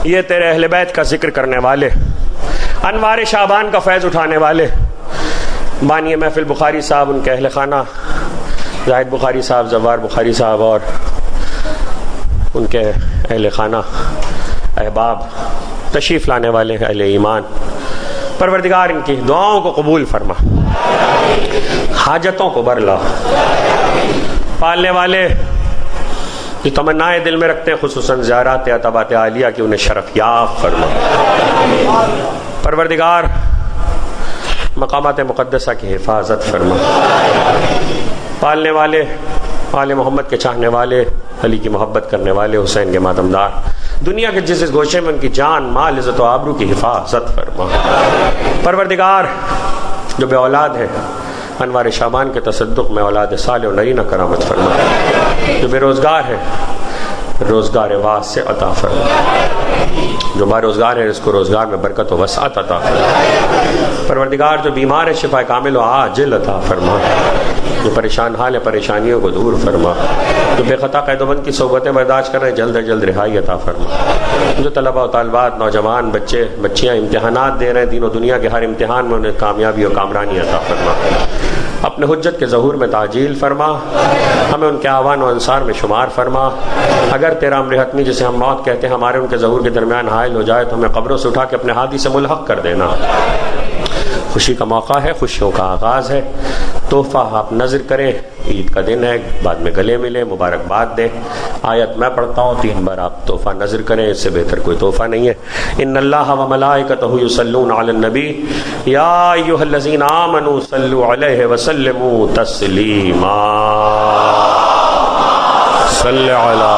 یہ تیرے اہل بیت کا ذکر کرنے والے, انوار شعبان کا فیض اٹھانے والے, بانی محفل بخاری صاحب, ان کے اہل خانہ زاہد بخاری صاحب, زوار بخاری صاحب اور ان کے اہل خانہ احباب, تشریف لانے والے اہل ایمان, پروردگار ان کی دعاؤں کو قبول فرما, حاجتوں کو بھر لا. پالنے والے جو تمنائیں دل میں رکھتے ہیں خصوصاً زیارات عتبات عالیہ کی انہیں شرف یاب فرما. پروردگار مقامات مقدسہ کی حفاظت فرما. پالنے والے آل محمد کے چاہنے والے, علی کی محبت کرنے والے, حسین کے ماتمدار, دنیا کے جس گوشے میں ان کی جان مال عزت و آبرو کی حفاظت فرما. پروردگار جو بے اولاد ہے انوار شعبان کے تصدق میں اولاد صالح و نرینہ کرامت فرما. جو بے روزگار ہے روزگار واسع عطا فرما. جو با روزگار ہے اس کو روزگار میں برکت و وسعت عطا فرما. پروردگار جو بیمار ہے شفا کامل و عاجل عطا فرما. جو پریشان حال ہے پریشانیوں کو دور فرما. جو بے خطا قید و بند کی صحبتیں برداشت کر رہے ہیں جلد از جلد رہائی عطا فرما. جو طلبہ و طالبات, نوجوان, بچے بچیاں امتحانات دے رہے ہیں دین و دنیا کے ہر امتحان میں انہیں کامیابی و کامرانی عطا فرما. اپنے حجت کے ظہور میں تعجیل فرما. ہمیں ان کے آوان و انصار میں شمار فرما. اگر تیرا امر حتمی جسے ہم موت کہتے ہیں ہمارے ان کے ظہور کے درمیان حائل ہو جائے تو ہمیں قبروں سے اٹھا کے اپنے ہادی سے ملحق کر دینا. خوشی کا موقع ہے, خوشیوں کا آغاز ہے. تحفہ آپ نظر کریں, عید کا دن ہے, بعد میں گلے ملے, مبارکباد دیں. آیت میں پڑھتا ہوں 3 بار آپ تحفہ نظر کریں, اس سے بہتر کوئی تحفہ نہیں ہے. ان اللہ و ملائکتہ یصلون علی النبی یا ایھا الذین آمنوا صلوا علیہ وسلموا تسلیما. صلی علی